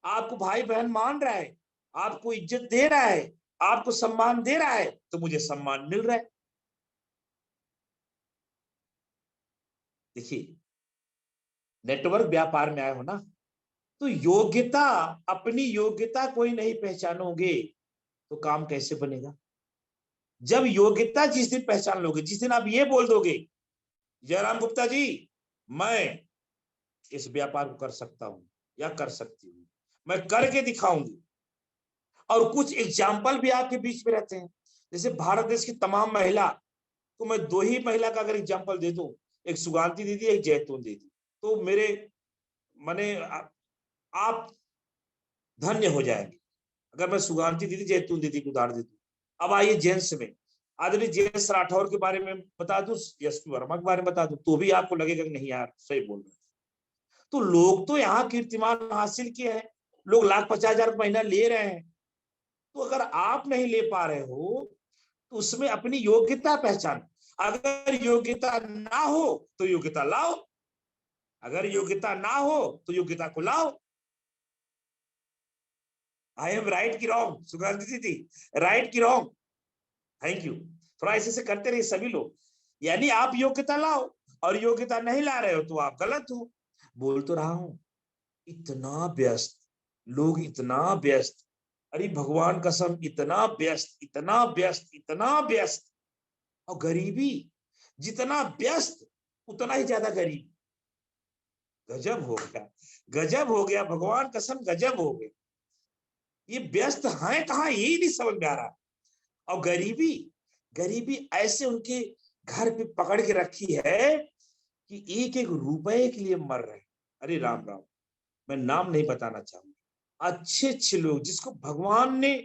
आपको भाई बहन मान रहा है, आपको इज्जत दे रहा है, आपको सम्मान दे रहा है, तो मुझे सम्मान मिल रहा है। देखिए, नेटवर्क व्यापार में आए हो ना, तो योग्यता, अपनी योग्यता कोई नहीं पहचानोगे तो काम कैसे बनेगा? जब योग्यता जिस दिन पहचान लोगे, जिस दिन आप ये बोल दोगे जयराम गुप्ता जी मैं इस व्यापार को कर सकता हूं या कर सकती हूँ, मैं करके दिखाऊंगी। और कुछ एग्जाम्पल भी आपके बीच में रहते हैं, जैसे भारत देश की तमाम महिला, तो मैं 2 ही महिला का अगर एग्जाम्पल दे दूं, एक सुगांती दीदी, एक जैतून दीदी, तो मेरे माने आप धन्य हो जाएंगे अगर मैं सुगांती दीदी जैतून दीदी को उदाहरण दे दूं। अब आइए जेंट्स में, आदरणीय जेएस राठौर के बारे में बता दूं, एसपी वर्मा के बारे में बता दूं, तो भी आपको लगेगा कि नहीं यार सही बोल रहे हैं। तो लोग तो यहाँ कीर्तिमान हासिल किए हैं, लोग लाख 50,000 महीना ले रहे हैं। तो अगर आप नहीं ले पा रहे हो तो उसमें अपनी योग्यता पहचान। अगर योग्यता ना हो तो योग्यता लाओ, अगर योग्यता ना हो तो योग्यता को लाओ। आई एम राइट की रॉन्ग सुगंधी दीदी? राइट की रॉन्ग? Thank you. थोड़ा ऐसे से करते रहिए सभी लोग, यानी आप योग्यता लाओ, और योग्यता नहीं ला रहे हो तो आप गलत हो। बोल तो रहा हूं, इतना व्यस्त, लोग इतना व्यस्त, अरे भगवान कसम इतना व्यस्त, इतना व्यस्त, इतना व्यस्त। और गरीबी, जितना व्यस्त उतना ही ज्यादा गरीब। गजब हो गया, गजब हो गया, भगवान कसम गजब हो गया। ये व्यस्त हैं कहाँ, यही नहीं समझ में आ रहा। और गरीबी, गरीबी ऐसे उनके घर पे पकड़ के रखी है कि एक एक रुपए के लिए मर रहे। अरे राम राम, मैं नाम नहीं बताना चाहूंगा। अच्छे अच्छे लोग जिसको भगवान ने,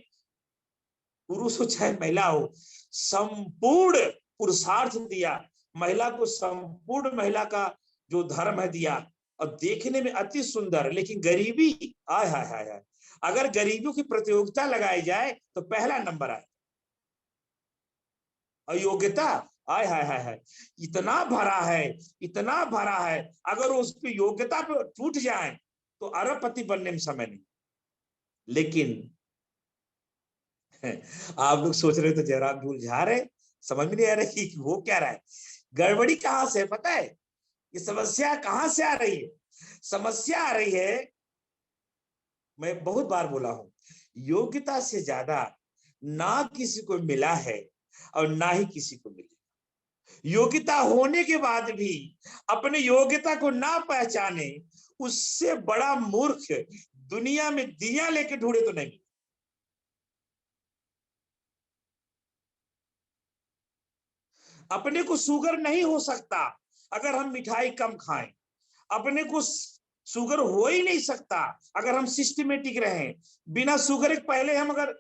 पुरुष हो चाहे महिला हो, संपूर्ण पुरुषार्थ दिया, महिला को संपूर्ण महिला का जो धर्म है दिया, और देखने में अति सुंदर, लेकिन गरीबी, आय हाय हाय हाय, अगर गरीबियों की प्रतियोगिता लगाई जाए तो पहला नंबर आए। अयोग्यता, आय हाय हाय हाय, इतना भरा है, इतना भरा है, अगर उस पर योग्यता पे टूट जाए तो अरबपति बनने में समय नहीं। लेकिन आप लोग सोच रहे हो तो जयराम भूल जा रहे, समझ में नहीं आ रही कि वो क्या रहा है। गड़बड़ी कहां से पता है? ये समस्या कहां से आ रही है? समस्या आ रही है, मैं बहुत बार बोला हूं, योग्यता से ज्यादा ना किसी को मिला है और ना ही किसी को मिले। योग्यता होने के बाद भी अपने योग्यता को ना पहचाने, उससे बड़ा मूर्ख दुनिया में दिया लेके ढूंढे तो नहीं। अपने को शुगर नहीं हो सकता अगर हम मिठाई कम खाएं, अपने को शुगर हो ही नहीं सकता अगर हम सिस्टमेटिक रहें। बिना शुगर के पहले हम अगर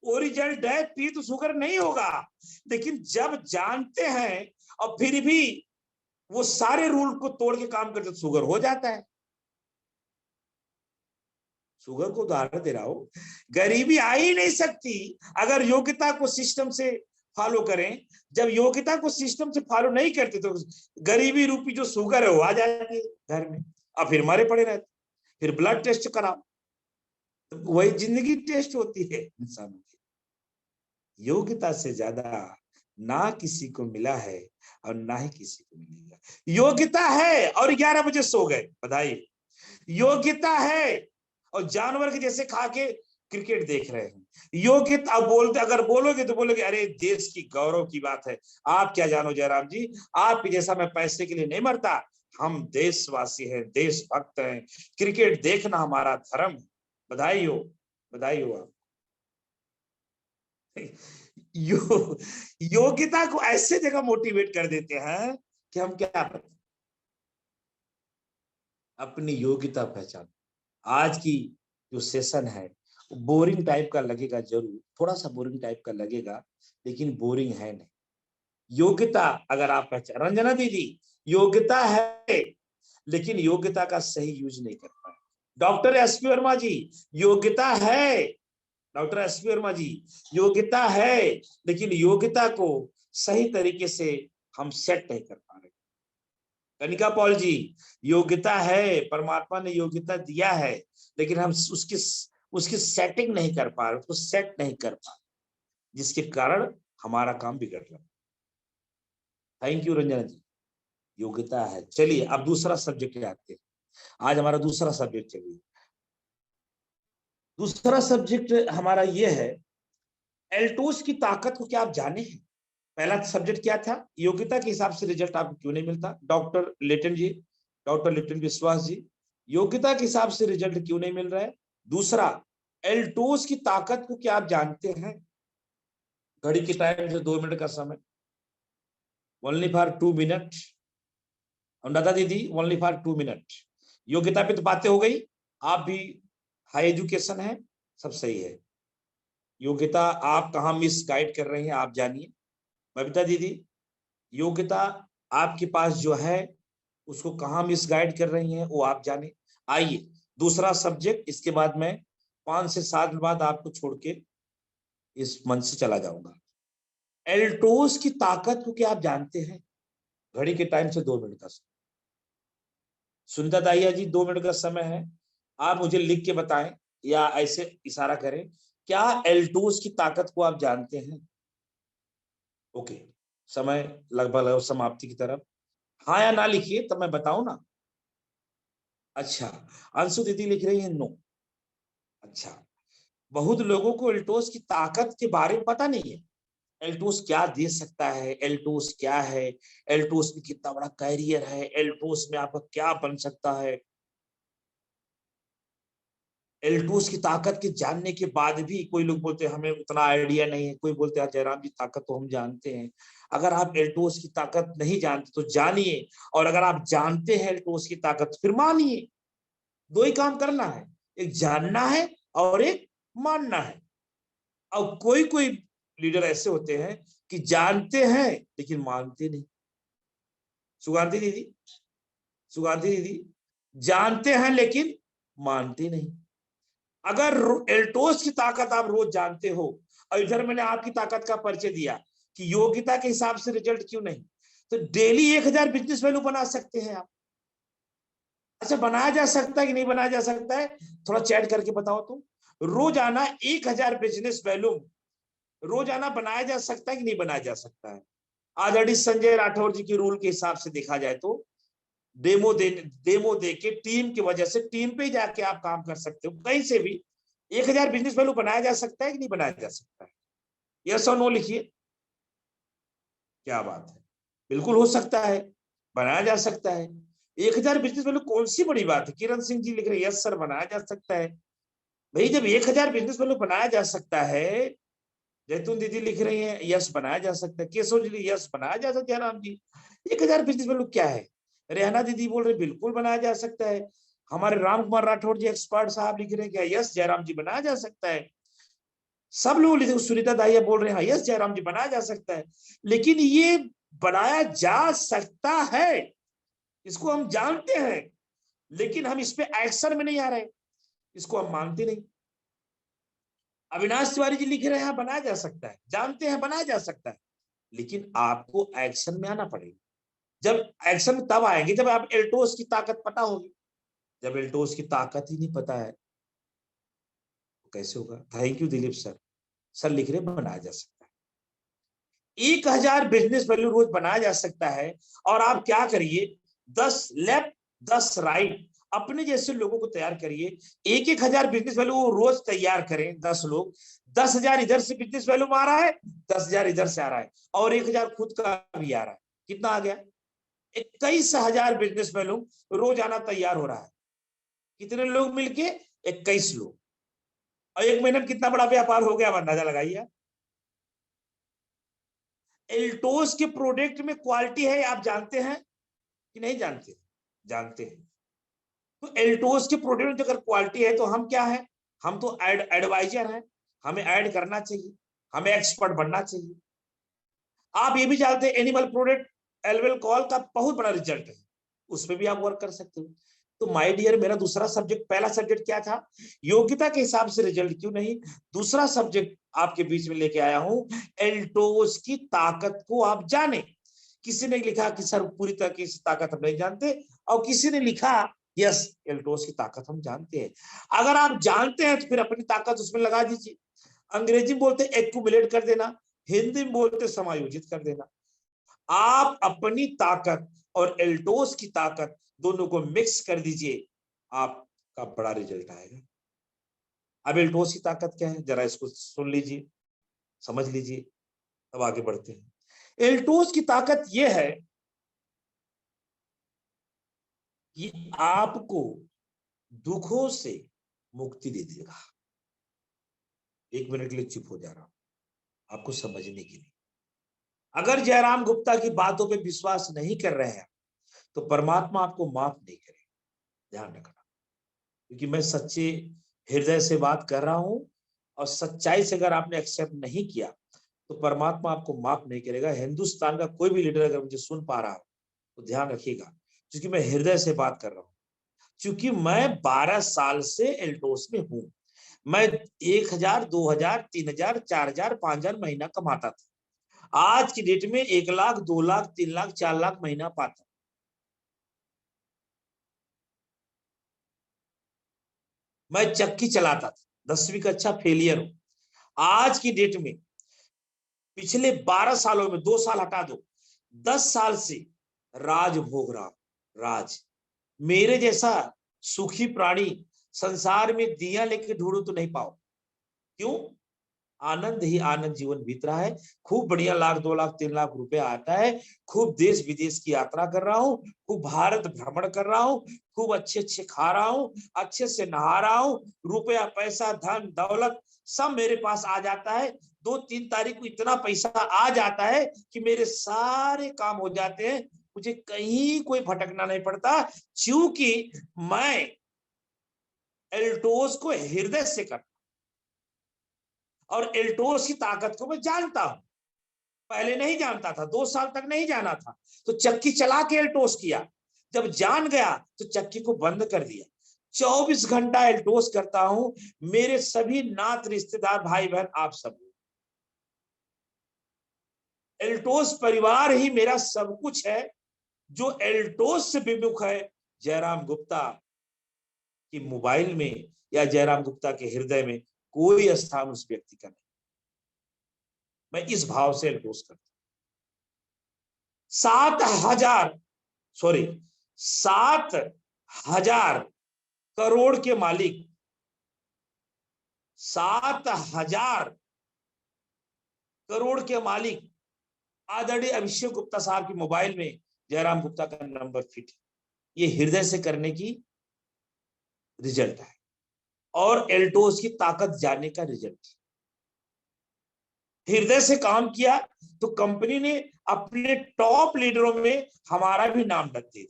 ओरिजिनल डाइट पी तो शुगर नहीं होगा, लेकिन जब जानते हैं और फिर भी वो सारे रूल को तोड़ के काम करते तो शुगर हो जाता है। शुगर को उदाहरण दे रहा हूं, गरीबी आ ही नहीं सकती अगर योग्यता को सिस्टम से फॉलो करें। जब योग्यता को सिस्टम से फॉलो नहीं करते तो गरीबी रूपी जो शुगर है वो आ जाती है घर में, अब फिर मरे पड़े रहते, फिर ब्लड टेस्ट कराओ। तो वही जिंदगी टेस्ट होती है इंसानों की। योग्यता से ज्यादा ना किसी को मिला है और ना ही किसी को मिलेगा। योग्यता है और 11 बजे सो गए, बधाई। योग्यता है और जानवर के जैसे खा के क्रिकेट देख रहे हैं। योग्यता, अब बोलते, अगर बोलोगे तो बोलोगे अरे देश की गौरव की बात है। आप क्या जानो जयराम जी, आपके जैसा मैं पैसे के लिए नहीं मरता, हम देशवासी हैं, देशभक्त हैं, क्रिकेट देखना हमारा धर्म है। बधाई हो, बधाई हो आप। योग्यता को ऐसे जगह मोटिवेट कर देते हैं कि हम क्या पता, अपनी योग्यता पहचान। आज की जो सेशन है बोरिंग टाइप का लगेगा, जरूर थोड़ा सा बोरिंग टाइप का लगेगा, लेकिन बोरिंग है नहीं। योग्यता अगर आप पहचान, रंजना दीदी योग्यता है लेकिन योग्यता का सही यूज नहीं कर पाए। डॉक्टर एसपी वर्मा जी योग्यता है, डॉक्टर एसपी वर्मा जी योग्यता है लेकिन योग्यता को सही तरीके से हम सेट नहीं कर पा रहे। कनिका पॉल जी योग्यता है, परमात्मा ने योग्यता दिया है लेकिन हम उसकी सेटिंग नहीं कर पा रहे, उसको सेट नहीं कर पा रहे, जिसके कारण हमारा काम बिगड़ रहा है। थैंक यू रंजना जी, योग्यता है। चलिए अब दूसरा सब्जेक्ट आते हैं। आज हमारा दूसरा सब्जेक्ट चलिए, दूसरा सब्जेक्ट हमारा ये है, एल्टोस की ताकत को क्या आप जाने हैं? पहला सब्जेक्ट क्या था, योग्यता के हिसाब से रिजल्ट आपको क्यों नहीं मिलता? डॉक्टर लिटन जी, डॉक्टर लिटन विश्वास जी, योग्यता के हिसाब से रिजल्ट क्यों नहीं मिल रहा है? दूसरा, एल्टोस की ताकत को क्या आप जानते हैं? घड़ी के टाइम से 2 मिनट का समय, ओनली फॉर 2 मिनट। अनुराधा दीदी ओनली फॉर 2 मिनट। योग्यता पे तो बातें हो गई, आप भी हाई एजुकेशन है, सब सही है। योग्यता आप कहाँ मिस गाइड कर रहे हैं आप जानिए। बबीता दीदी योग्यता आपके पास जो है उसको कहाँ मिस गाइड कर रही हैं वो आप जाने। आइए दूसरा सब्जेक्ट, इसके बाद मैं 5 से 7 दिन बाद आपको छोड़ के इस मंच से चला जाऊंगा। एल्टोस की ताकत को क्या आप जानते हैं? घड़ी के टाइम से 2 मिनट का समय। सुनीता दाहिया जी 2 मिनट का समय है, आप मुझे लिख के बताएं या ऐसे इशारा करें, क्या एल्टोस की ताकत को आप जानते हैं? ओके, समय लगभग समाप्ति की तरफ। हाँ या ना लिखिए तब मैं बताऊं ना। अच्छा, अंशु दीदी लिख रही है नो। अच्छा, बहुत लोगों को एल्टोस की ताकत के बारे में पता नहीं है। एल्टोस क्या दे सकता है, एल्टोस क्या है, एल्टोस में कितना बड़ा कैरियर है, एल्टोस में आपका क्या बन सकता है। एल्टोस की ताकत के जानने के बाद भी कोई लोग बोलते हैं हमें उतना आइडिया नहीं है, कोई बोलते हैं जयराम जी ताकत तो हम जानते हैं। अगर आप एल्टोस की ताकत नहीं जानते तो जानिए, और अगर आप जानते हैं एल्टोस की ताकत फिर मानिए। दो ही काम करना है, एक जानना है और एक मानना है। अब कोई कोई लीडर ऐसे होते हैं कि जानते हैं लेकिन मानते नहीं। सुगांधी दीदी, सुगांधी दीदी जानते हैं लेकिन मानते नहीं। अगर एल्टोस की ताकत आप रोज जानते हो, और इधर मैंने आपकी ताकत का परिचय दिया कि योग्यता के हिसाब से रिजल्ट क्यों नहीं, तो डेली 1000 बिजनेस वैल्यू बना सकते हैं आप। अच्छा, बनाया जा सकता है कि नहीं बनाया जा सकता है? थोड़ा चैट करके बताओ तुम। रोजाना 1000 बिजनेस वैल्यू रोजाना बनाया जा सकता है कि नहीं बनाया जा सकता है? आदरणीय संजय राठौर जी के रूल के हिसाब से देखा जाए तो डेमो दे के टीम की वजह से टीम पे जाके आप काम कर सकते हो कहीं से भी। 1000 बिजनेस वैल्यू बनाया जा सकता है कि नहीं बनाया जा सकता है? यस और नो लिखिए। क्या बात है, बिल्कुल हो सकता है, बनाया जा सकता है। 1000 बिजनेस वैल्यू कौन सी बड़ी बात है? किरण सिंह जी लिख रहे हैं यस सर बनाया जा सकता है। भाई जब 1000 बिजनेस वैल्यू बनाया जा सकता है, जैतून दीदी लिख रही हैं यस बनाया जा सकता है, केशव जी यस बनाया जा सकता है, राम जी 1000 बिजनेस वैल्यू क्या है? रेहाना दीदी बोल रहे बिल्कुल बनाया जा सकता है। हमारे राम कुमार राठौर जी एक्सपर्ट साहब लिख रहे हैं क्या यस जयराम जी बनाया जा सकता है। सब लोग लिखे, सुनीता दाहिया बोल रहे हैं यस जयराम जी बनाया जा सकता है। लेकिन ये बनाया जा सकता है, इसको हम जानते हैं लेकिन हम इस पे एक्शन में नहीं आ रहे। इसको हम मानते नहीं। अविनाश तिवारी जी लिख रहे हैं बनाया जा सकता है, जानते हैं बनाया जा सकता है, लेकिन आपको एक्शन में आना पड़ेगा। जब एक्शन तब आएंगे जब आप एल्टोस की ताकत पता होगी। जब एल्टोस की ताकत ही नहीं पता है तो कैसे होगा। Thank you Dilip sir. Sir लिख रहे बनाया जा सकता है, 1000 बिजनेस वैल्यू रोज बनाया जा सकता है। और आप क्या करिए, 10 लेफ्ट 10 राइट अपने जैसे लोगों को तैयार करिए। 1000 बिजनेस वैल्यू रोज तैयार करें, 10 लोग, 10,000 इधर से बिजनेस वैल्यू में आ रहा है, 10,000 इधर से आ रहा है, और 1000 खुद का भी आ रहा है। कितना आ गया, 21,000 बिजनेस वैल्यू रोज आना तैयार हो रहा है। कितने लोग मिलके, 21 लोग, और 1 महीने में कितना बड़ा व्यापार हो गया, अंदाजा लगाइए। एल्टोस के प्रोडक्ट में क्वालिटी है, आप जानते हैं कि नहीं जानते? जानते हैं। तो एल्टोस के प्रोडक्ट में अगर क्वालिटी है तो हम क्या है, हम तो एडवाइजर हैं, हमें ऐड करना चाहिए, हमें एक्सपर्ट बनना चाहिए। आप ये भी जानते हैं एनिमल प्रोडक्ट एल्वेल कॉल का बहुत बड़ा रिजल्ट है, उस पर भी आप वर्क कर सकते हो। तो माय डियर, मेरा दूसरा सब्जेक्ट, पहला सब्जेक्ट क्या था, योग्यता के हिसाब से रिजल्ट क्यों नहीं, दूसरा सब्जेक्ट आपके बीच में लेके आया हूं, एल्टोस की ताकत को आप जाने। किसी ने लिखा कि सर पूरी तरह की ताकत हम नहीं जानते, और किसी ने लिखा यस एल्टोस की ताकत हम जानते हैं। अगर आप जानते हैं तो फिर अपनी ताकत उसमें लगा दीजिए। अंग्रेजी में बोलते एक्यूमुलेट कर देना, हिंदी में बोलते समायोजित कर देना। आप अपनी ताकत और एल्टोस की ताकत दोनों को मिक्स कर दीजिए, आपका बड़ा रिजल्ट आएगा। अब एल्टोस की ताकत क्या है, जरा इसको सुन लीजिए, समझ लीजिए, अब आगे बढ़ते हैं। एल्टोस की ताकत यह है कि आपको दुखों से मुक्ति दे देगा। 1 मिनट के लिए चुप हो जा रहा हूं आपको समझने के लिए। अगर जयराम गुप्ता की बातों पे विश्वास नहीं कर रहे हैं तो परमात्मा आपको माफ नहीं करेगा, ध्यान रखना। क्योंकि मैं सच्चे हृदय से बात कर रहा हूं, और सच्चाई से अगर आपने एक्सेप्ट नहीं किया तो परमात्मा आपको माफ नहीं करेगा। हिंदुस्तान का कोई भी लीडर अगर मुझे सुन पा रहा हो तो ध्यान रखिएगा, क्योंकि मैं हृदय से बात कर रहा हूं। क्योंकि मैं 12 साल से एल्टोस में हूं। मैं 1,000, 2,000, 3,000, 4,000, 5,000 महीना कमाता था। आज की डेट में 1 लाख, 2 लाख, 3 लाख, 4 लाख महीना पाता। मैं चक्की चलाता था, 10वीं कक्षा फेलियर हूं। आज की डेट में पिछले 12 सालों में 2 साल हटा दो, 10 साल से राज भोग रहा हूं। राज, मेरे जैसा सुखी प्राणी संसार में दिया लेके ढूंढो तो नहीं पाओ। क्यों? आनंद ही आनंद जीवन बीत रहा है। खूब बढ़िया, लाख, 2 लाख, 3 लाख रुपया आता है। खूब देश विदेश की यात्रा कर रहा हूँ, खूब भारत भ्रमण कर रहा हूँ, खूब अच्छे अच्छे खा रहा हूँ, अच्छे से नहा रहा हूँ। रुपया पैसा धन दौलत सब मेरे पास आ जाता है। 2-3 तारीख को इतना पैसा आ जाता है कि मेरे सारे काम हो जाते हैं, मुझे कहीं कोई भटकना नहीं पड़ता। क्योंकि मैं एल्टोस को हृदय से कर, और एल्टोस की ताकत को मैं जानता हूं। पहले नहीं जानता था, 2 साल तक नहीं जाना था, तो चक्की चला के एल्टोस किया। जब जान गया तो चक्की को बंद कर दिया। 24 घंटा एल्टोस करता हूं। मेरे सभी नात रिश्तेदार भाई बहन आप सब, एल्टोस परिवार ही मेरा सब कुछ है। जो एल्टोस से विमुख है, जयराम गुप्ता की मोबाइल में या जयराम गुप्ता के हृदय में कोई स्थान उस व्यक्ति का नहीं। मैं इस भाव से एल्टोस करता हूं। 7,000 सॉरी 7,000 करोड़ के मालिक, 7,000 करोड़ के मालिक आदरणीय अभिषेक गुप्ता साहब की मोबाइल में जयराम गुप्ता का नंबर फिट है। ये हृदय से करने की रिजल्ट है, और एल्टोस की ताकत जानने का रिजल्ट। हृदय से काम किया तो कंपनी ने अपने टॉप लीडरों में हमारा भी नाम रख दिया।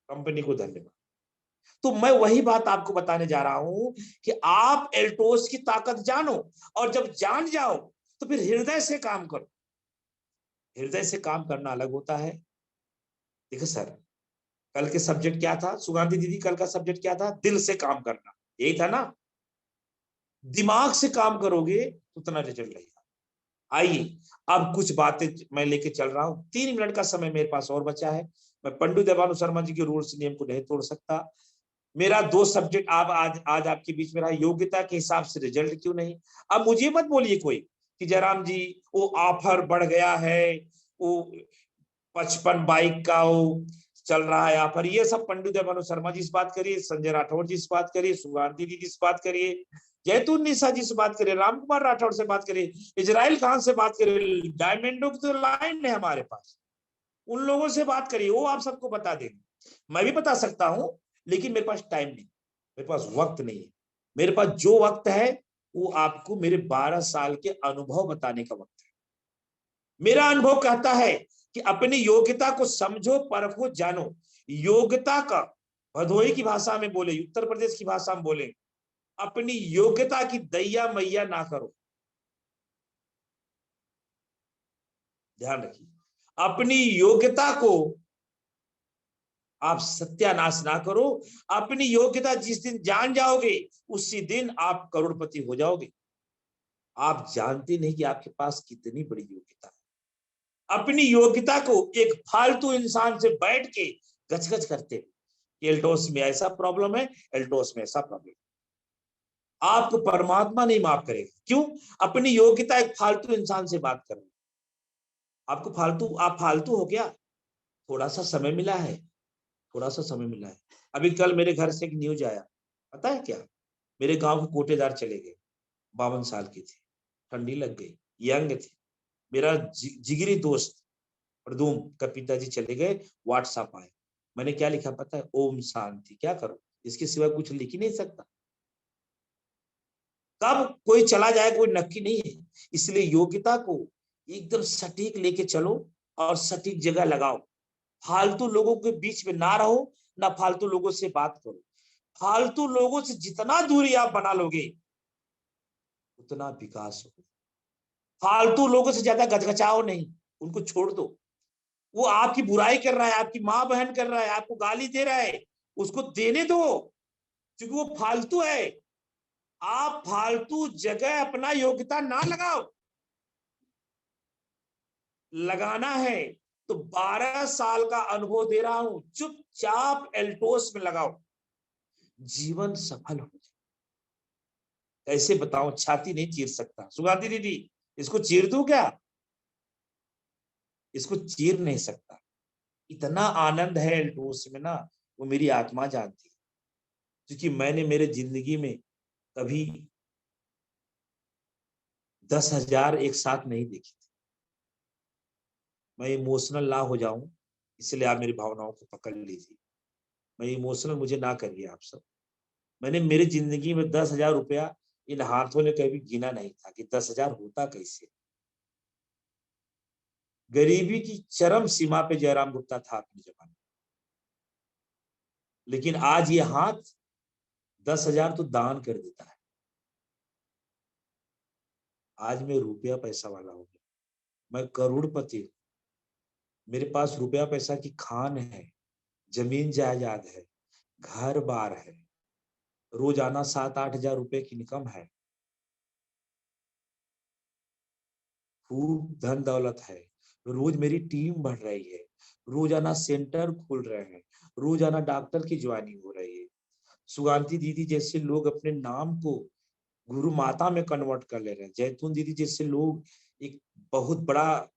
कंपनी को धन्यवाद। तो मैं वही बात आपको बताने जा रहा हूं कि आप एल्टोस की ताकत जानो, और जब जान जाओ तो फिर हृदय से काम करो। हृदय से काम करना अलग होता है। देखो सर, कल के सब्जेक्ट क्या था सुगांधी दीदी, कल का सब्जेक्ट क्या था, दिल से काम करना। यही था ना, दिमाग से काम करोगे उतना रिजल्ट रहेगा। आइए, अब कुछ बातें मैं लेके चल रहा हूं, 3 मिनट का समय मेरे पास और बचा है। मैं पंडित देवानु शर्मा जी के रूल्स नियम को नहीं तोड़ सकता। मेरा 2 सब्जेक्ट आप आज आपके बीच में रहा, योग्यता के हिसाब से रिजल्ट क्यों नहीं। अब मुझे मत बोलिए कोई कि जयराम जी वो ऑफर बढ़ गया है, वो 55 बाइक का वो चल रहा है ऑफर, ये सब पंडित देवानु शर्मा जी से बात करिए, संजय राठौर जी से बात करिए, सुगांधी दीदी से बात करिए, जैतून निशा जी से बात करिए, राम कुमार राठौर से बात करिए, इजराइल खान से बात करिए, डायमंडो की तो लाइन है हमारे पास, उन लोगों से बात करिए, वो आप सबको बता देंगे। मैं भी बता सकता हूं, लेकिन मेरे पास टाइम नहीं, मेरे पास वक्त नहीं है। मेरे पास जो वक्त है वो आपको मेरे 12 साल के अनुभव बताने का वक्त है। मेरा अनुभव कहता है कि अपनी योग्यता को समझो, परखो, जानो। योग्यता का भदोही की भाषा में बोले, उत्तर प्रदेश की भाषा में बोले, अपनी योग्यता की दैया मैया ना करो। ध्यान रखिए, अपनी योग्यता को आप सत्यानाश ना करो। अपनी योग्यता जिस दिन जान जाओगे उसी दिन आप करोड़पति हो जाओगे। आप जानते नहीं कि आपके पास कितनी बड़ी योग्यता है। अपनी योग्यता को एक फालतू इंसान से बैठ के गचगच करते हैं, एल्टोस में ऐसा प्रॉब्लम है, एल्टोस में ऐसा प्रॉब्लम। आपको परमात्मा नहीं माफ करेगा। क्यों? अपनी योग्यता एक फालतू इंसान से बात कर रहे, आपको फालतू, आप फालतू हो क्या? थोड़ा सा समय मिला है, थोड़ा सा समय मिला है। अभी कल मेरे घर से एक न्यूज आया, पता है क्या? मेरे गांव के कोटेदार चले गए, 52 साल की थी, ठंडी लग गई, यंग थे। मेरा जिगरी दोस्त प्रदूम का पिताजी चले गए, व्हाट्सएप आए, मैंने क्या लिखा पता है? ओम शांति। क्या करूं, इसके सिवा कुछ लिख ही नहीं सकता। कब कोई चला जाए कोई नक्की नहीं है। इसलिए योग्यता को एकदम सटीक लेके चलो और सटीक जगह लगाओ। फालतू लोगों के बीच में ना रहो, ना फालतू लोगों से बात करो। फालतू लोगों से जितना दूरी आप बना लोगे उतना विकास होगा। फालतू लोगों से ज्यादा गचगचाओ नहीं, उनको छोड़ दो। वो आपकी बुराई कर रहा है, आपकी माँ बहन कर रहा है, आपको गाली दे रहा है, उसको देने दो, क्योंकि वो फालतू है। आप फालतू जगह अपना योग्यता ना लगाओ। लगाना है तो 12 साल का अनुभव दे रहा हूं, चुपचाप एल्टोस में लगाओ, जीवन सफल हो जाए। कैसे बताऊं, छाती नहीं चीर सकता सुगाती दीदी, इसको चीर दूं क्या? इसको चीर नहीं सकता। इतना आनंद है एल्टोस में ना, वो मेरी आत्मा जानती है। क्योंकि मैंने मेरे जिंदगी में कभी 10,000 एक साथ नहीं देखी थी। मैं इमोशनल ना हो जाऊं, इसलिए आप मेरी भावनाओं को पकड़ लीजिए। मैं इमोशनल मुझे ना करिए आप सब। मैंने मेरी जिंदगी में 10,000 रुपया इन हाथों ने कभी गिना नहीं था कि 10,000 होता कैसे। गरीबी की चरम सीमा पे जयराम गुप्ता था अपने जमाने, लेकिन आज ये हाथ 10,000 तो दान कर देता है। आज मैं रुपया पैसा वाला हो गया, मैं करोड़पति हूं। मेरे पास रुपया पैसा की खान है, जमीन जायदाद है, घर बार है, रोजाना 7-8 हजार रुपए की इनकम है, खूब धन दौलत है। रोज मेरी टीम बढ़ रही है, रोजाना सेंटर खुल रहे हैं, रोजाना डॉक्टर की ज्वाइनिंग हो रही है। सुगांती दीदी जैसे लोग अपने नाम को गुरु माता में कन्वर्ट कर ले रहे हैं। जैतून दीदी जैसे लोग एक बहुत बड़ा,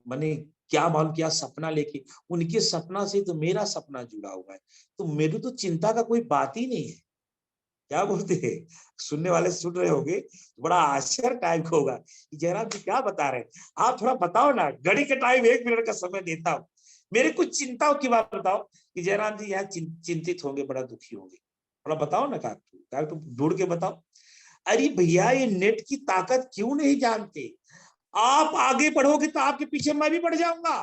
माने क्या मालूम क्या सपना लेके, उनके सपना से तो मेरा सपना जुड़ा हुआ है। तो मेरी तो चिंता का कोई बात ही नहीं है। क्या बोलते हैं, सुनने वाले सुन रहे होंगे तो बड़ा आश्चर्य टाइप का होगा कि जयराम जी क्या बता रहे हैं। आप थोड़ा बताओ ना, घड़ी के टाइम 1 मिनट का समय देता हूँ, मेरे कुछ चिंताओं की बात बताओ कि जयराम जी यहाँ चिंतित होंगे, बड़ा दुखी होंगे, थोड़ा बताओ ना। काकू तुम ढूंढ के बताओ। अरे भैया, ये नेट की ताकत क्यों नहीं जानते? आप आगे बढ़ोगे तो आपके पीछे मैं भी बढ़ जाऊंगा।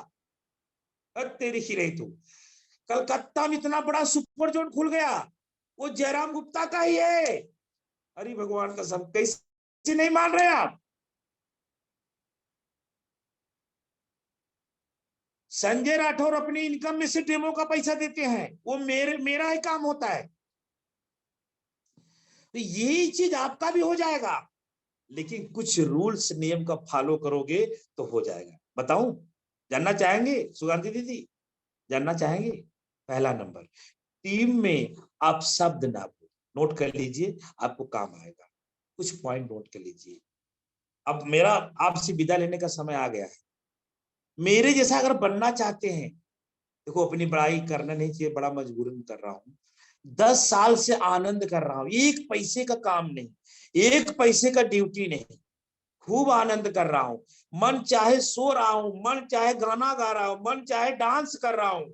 तेरी ही रही तू, कलकत्ता में इतना बड़ा सुपर जोन खुल गया, वो जयराम गुप्ता का ही है। अरे भगवान का सब, कैसे नहीं मान रहे आप? संजय राठौर अपनी इनकम में से डेमो का पैसा देते हैं, वो मेरा ही काम होता है। तो यही चीज आपका भी हो जाएगा, लेकिन कुछ रूल्स नियम का फॉलो करोगे तो हो जाएगा। बताऊं, जानना चाहेंगे सुगंधी दीदी, जानना चाहेंगे? पहला नंबर, टीम में आप शब्द ना बोलो, नोट कर लीजिए, आपको काम आएगा। कुछ पॉइंट नोट कर लीजिए। अब मेरा आपसे विदा लेने का समय आ गया है। मेरे जैसा अगर बनना चाहते हैं, देखो अपनी बड़ाई करना नहीं चाहिए, बड़ा मजबूरन कर रहा हूं, 10 साल से आनंद कर रहा हूं, 1 पैसे का काम नहीं, 1 पैसे का ड्यूटी नहीं, खूब आनंद कर रहा हूं। मन चाहे सो रहा हूं, मन चाहे गाना गा रहा हूं, मन चाहे डांस कर रहा हूं,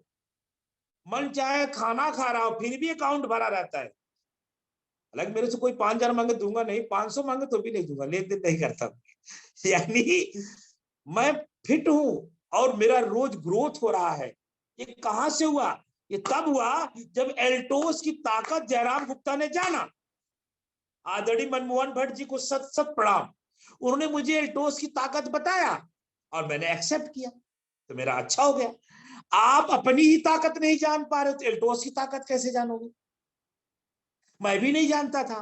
मन चाहे खाना खा रहा हूं, फिर भी अकाउंट भरा रहता है। हालांकि मेरे से कोई 5,000 मांगे दूंगा नहीं, 500 मांगे तो भी नहीं दूंगा, लेन देन नहीं करता। यानी मैं फिट हूं और मेरा रोज ग्रोथ हो रहा है। ये कहां से हुआ? ये तब हुआ जब एल्टोस की ताकत जयराम गुप्ता ने जाना। आदरणीय मनमोहन भट्ट जी को सत सत प्रणाम, उन्होंने मुझे एल्टोस की ताकत बताया और मैंने एक्सेप्ट किया, तो मेरा अच्छा हो गया। आप अपनी ही ताकत नहीं जान पा रहे तो एल्टोस की ताकत कैसे जानोगे? मैं भी नहीं जानता था,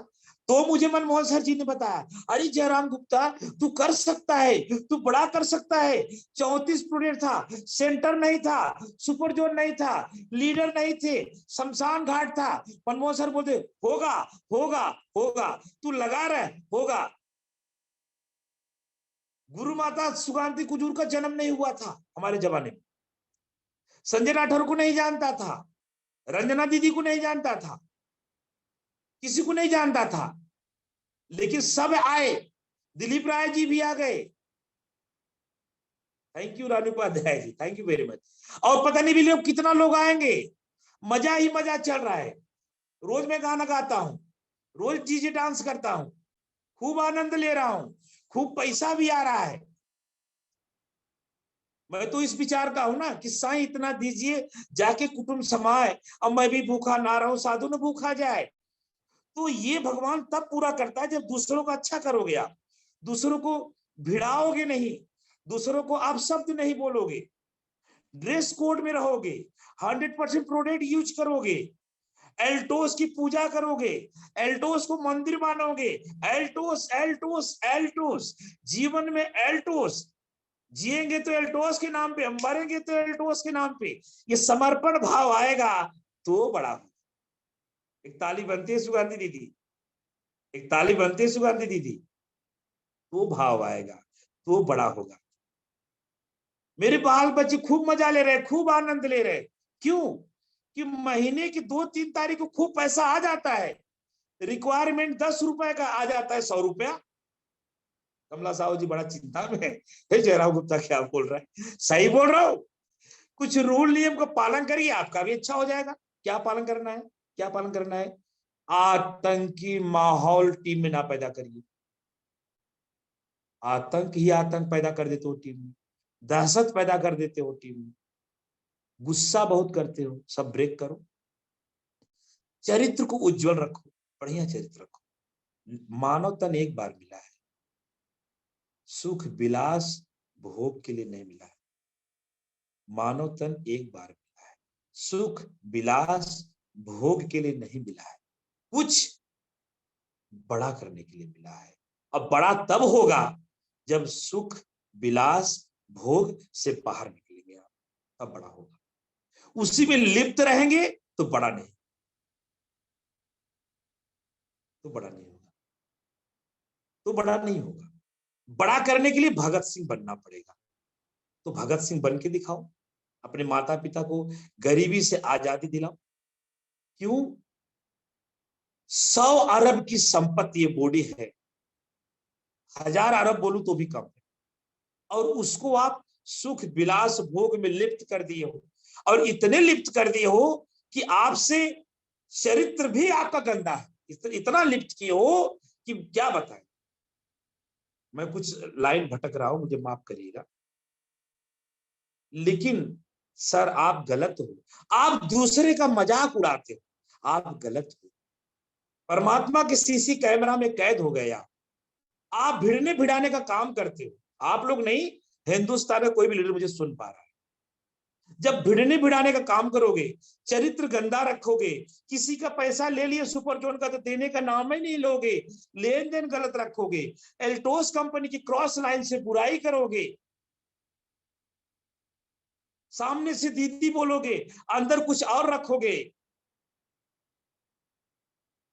तो मुझे मनमोहन सर जी ने बताया, अरे जयराम गुप्ता तू कर सकता है, तू बड़ा कर सकता है। 34 प्रोजेक्ट था, सेंटर नहीं था, सुपर जोन नहीं था, लीडर नहीं थे, शमशान घाट था। मनमोहन सर बोलते होगा होगा होगा, तू लगा रहे होगा। गुरु माता सुगांती कुजूर का जन्म नहीं हुआ था हमारे जमाने में, संजय राठौर को नहीं जानता था, रंजना दीदी को नहीं जानता था, किसी को नहीं जानता था, लेकिन सब आए। दिलीप राय जी भी आ गए, thank you Ranu Upadhyay ji, thank you very much. और पता नहीं भी लोग कितना लोग आएंगे, मजा ही मजा चल रहा है। रोज मैं गाना गाता हूँ, रोज डीजे डांस करता हूँ, खूब आनंद ले रहा हूँ, खूब पैसा भी आ रहा है। मैं तो इस विचार का हूं ना कि साईं इतना दीजिए, जाके कुटुंब समाए, अब मैं भी भूखा ना रहूं, साधु न भूखा जाए। तो ये भगवान तब पूरा करता है जब दूसरों का अच्छा करोगे आप, दूसरों को भिड़ाओगे नहीं, दूसरों को आप शब्द नहीं बोलोगे, ड्रेस कोड में रहोगे, 100% प्रोडक्ट यूज करोगे, एल्टोस की पूजा करोगे, एल्टोस को मंदिर मानोगे। एल्टोस एल्टोस एल्टोस, जीवन में एल्टोस, जिएंगे तो एल्टोस के नाम पे, हम मरेंगे तो एल्टोस के नाम पे। ये समर्पण भाव आएगा तो बड़ा हो। एक ताली बनती है सुगंधी दीदी, एक ताली बनती है सुगंधी दीदी, तो भाव आएगा तो बड़ा होगा। मेरे बाल बच्चे खूब मजा ले रहे, खूब आनंद ले रहे। क्यों? कि महीने की 2-3 तारीख को खूब पैसा आ जाता है, रिक्वायरमेंट 10 रुपए का आ जाता है 100 रुपया। कमला साहू जी बड़ा चिंता में है, जयराम गुप्ता क्या बोल रहा है, सही बोल रहा हूं? कुछ रूल नियम का पालन करिए, आपका भी अच्छा हो जाएगा। क्या पालन करना है? क्या पालन करना है? आतंकी माहौल टीम में ना पैदा करिए। आतंक ही आतंक पैदा कर देते हो टीम में, दहशत पैदा कर देते हो टीम में, गुस्सा बहुत करते हो, सब ब्रेक करो। चरित्र को उज्जवल रखो, बढ़िया चरित्र रखो। मानव तन एक बार मिला है, सुख विलास भोग के लिए नहीं मिला है। मानव तन एक बार मिला है, सुख विलास भोग के लिए नहीं मिला है, कुछ बड़ा करने के लिए मिला है। अब बड़ा तब होगा जब सुख विलास भोग से बाहर निकलेंगे आप, तब बड़ा होगा। उसी में लिप्त रहेंगे तो बड़ा नहीं, तो बड़ा नहीं होगा, तो बड़ा नहीं होगा। बड़ा करने के लिए भगत सिंह बनना पड़ेगा, तो भगत सिंह बन के दिखाओ, अपने माता पिता को गरीबी से आजादी दिलाओ। क्यों? 100 अरब की संपत्ति ये बॉडी है, 1000 अरब बोलूं तो भी कम है, और उसको आप सुख विलास भोग में लिप्त कर दिए हो, और इतने लिप्त कर दिए हो कि आपसे चरित्र भी आपका गंदा है, इतना लिप्त किए हो कि क्या बताएं। मैं कुछ लाइन भटक रहा हूं, मुझे माफ करिएगा, लेकिन सर आप गलत हो, आप दूसरे का मजाक उड़ाते हो, आप गलत हो। परमात्मा के सीसी कैमरा में कैद हो गए आप भिड़ने भिड़ाने का काम करते हो। आप लोग नहीं, हिंदुस्तान में कोई भी लीडर मुझे सुन पा रहा है, जब भिड़ने भिड़ाने का काम करोगे, चरित्र गंदा रखोगे, किसी का पैसा ले लिए सुपर जोन का तो देने का नाम ही नहीं लोगे, लेन देन गलत रखोगे, एल्टोस कंपनी की क्रॉस लाइन से बुराई करोगे, सामने से दीदी बोलोगे, अंदर कुछ और रखोगे,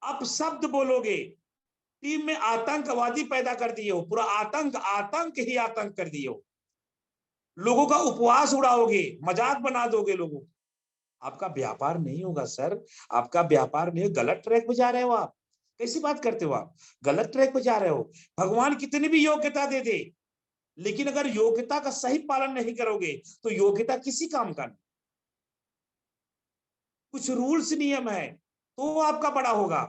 अपशब्द बोलोगे, टीम में आतंकवादी पैदा कर दिए हो, पूरा आतंक आतंक ही आतंक कर दिए हो, लोगों का उपवास उड़ाओगे, मजाक बना दोगे लोगों, आपका व्यापार नहीं होगा सर, आपका व्यापार नहीं, गलत ट्रैक पे जा रहे हो आप, कैसी बात करते हो आप, गलत ट्रैक पे जा रहे हो। भगवान कितनी भी योग्यता दे दे, लेकिन अगर योग्यता का सही पालन नहीं करोगे तो योग्यता किसी काम का नहीं। कुछ रूल्स नियम है तो आपका बड़ा होगा।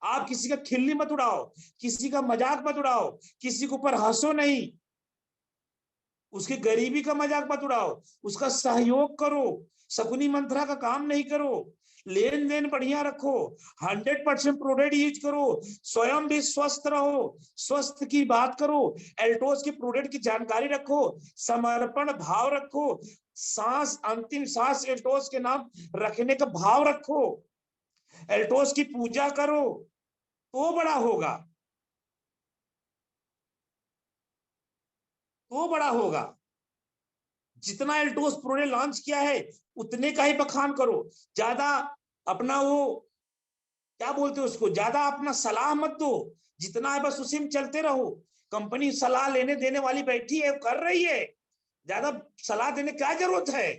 आप किसी का खिल्ली मत उड़ाओ, किसी का मजाक मत उड़ाओ, किसी के ऊपर हंसो नहीं, उसकी गरीबी का मजाक मत उड़ाओ, उसका सहयोग करो, शकुनी मंत्रा का काम नहीं करो, लेन देन बढ़िया रखो, 100% प्रोडक्ट यूज करो, स्वयं भी स्वस्थ रहो, स्वस्थ की बात करो, एल्टोस के प्रोडक्ट की जानकारी रखो, समर्पण भाव रखो, सांस अंतिम सांस एल्टोस के नाम रखने का भाव रखो, एल्टोस की पूजा करो, तो बड़ा होगा, तो बड़ा होगा। जितना एल्टोस प्रो ने लॉन्च किया है उतने का ही बखान करो, ज्यादा अपना वो क्या बोलते हो उसको, ज्यादा अपना सलाह मत दो, जितना है बस उसी में चलते रहो। कंपनी सलाह लेने देने वाली बैठी है, कर रही है, ज्यादा सलाह देने क्या जरूरत है,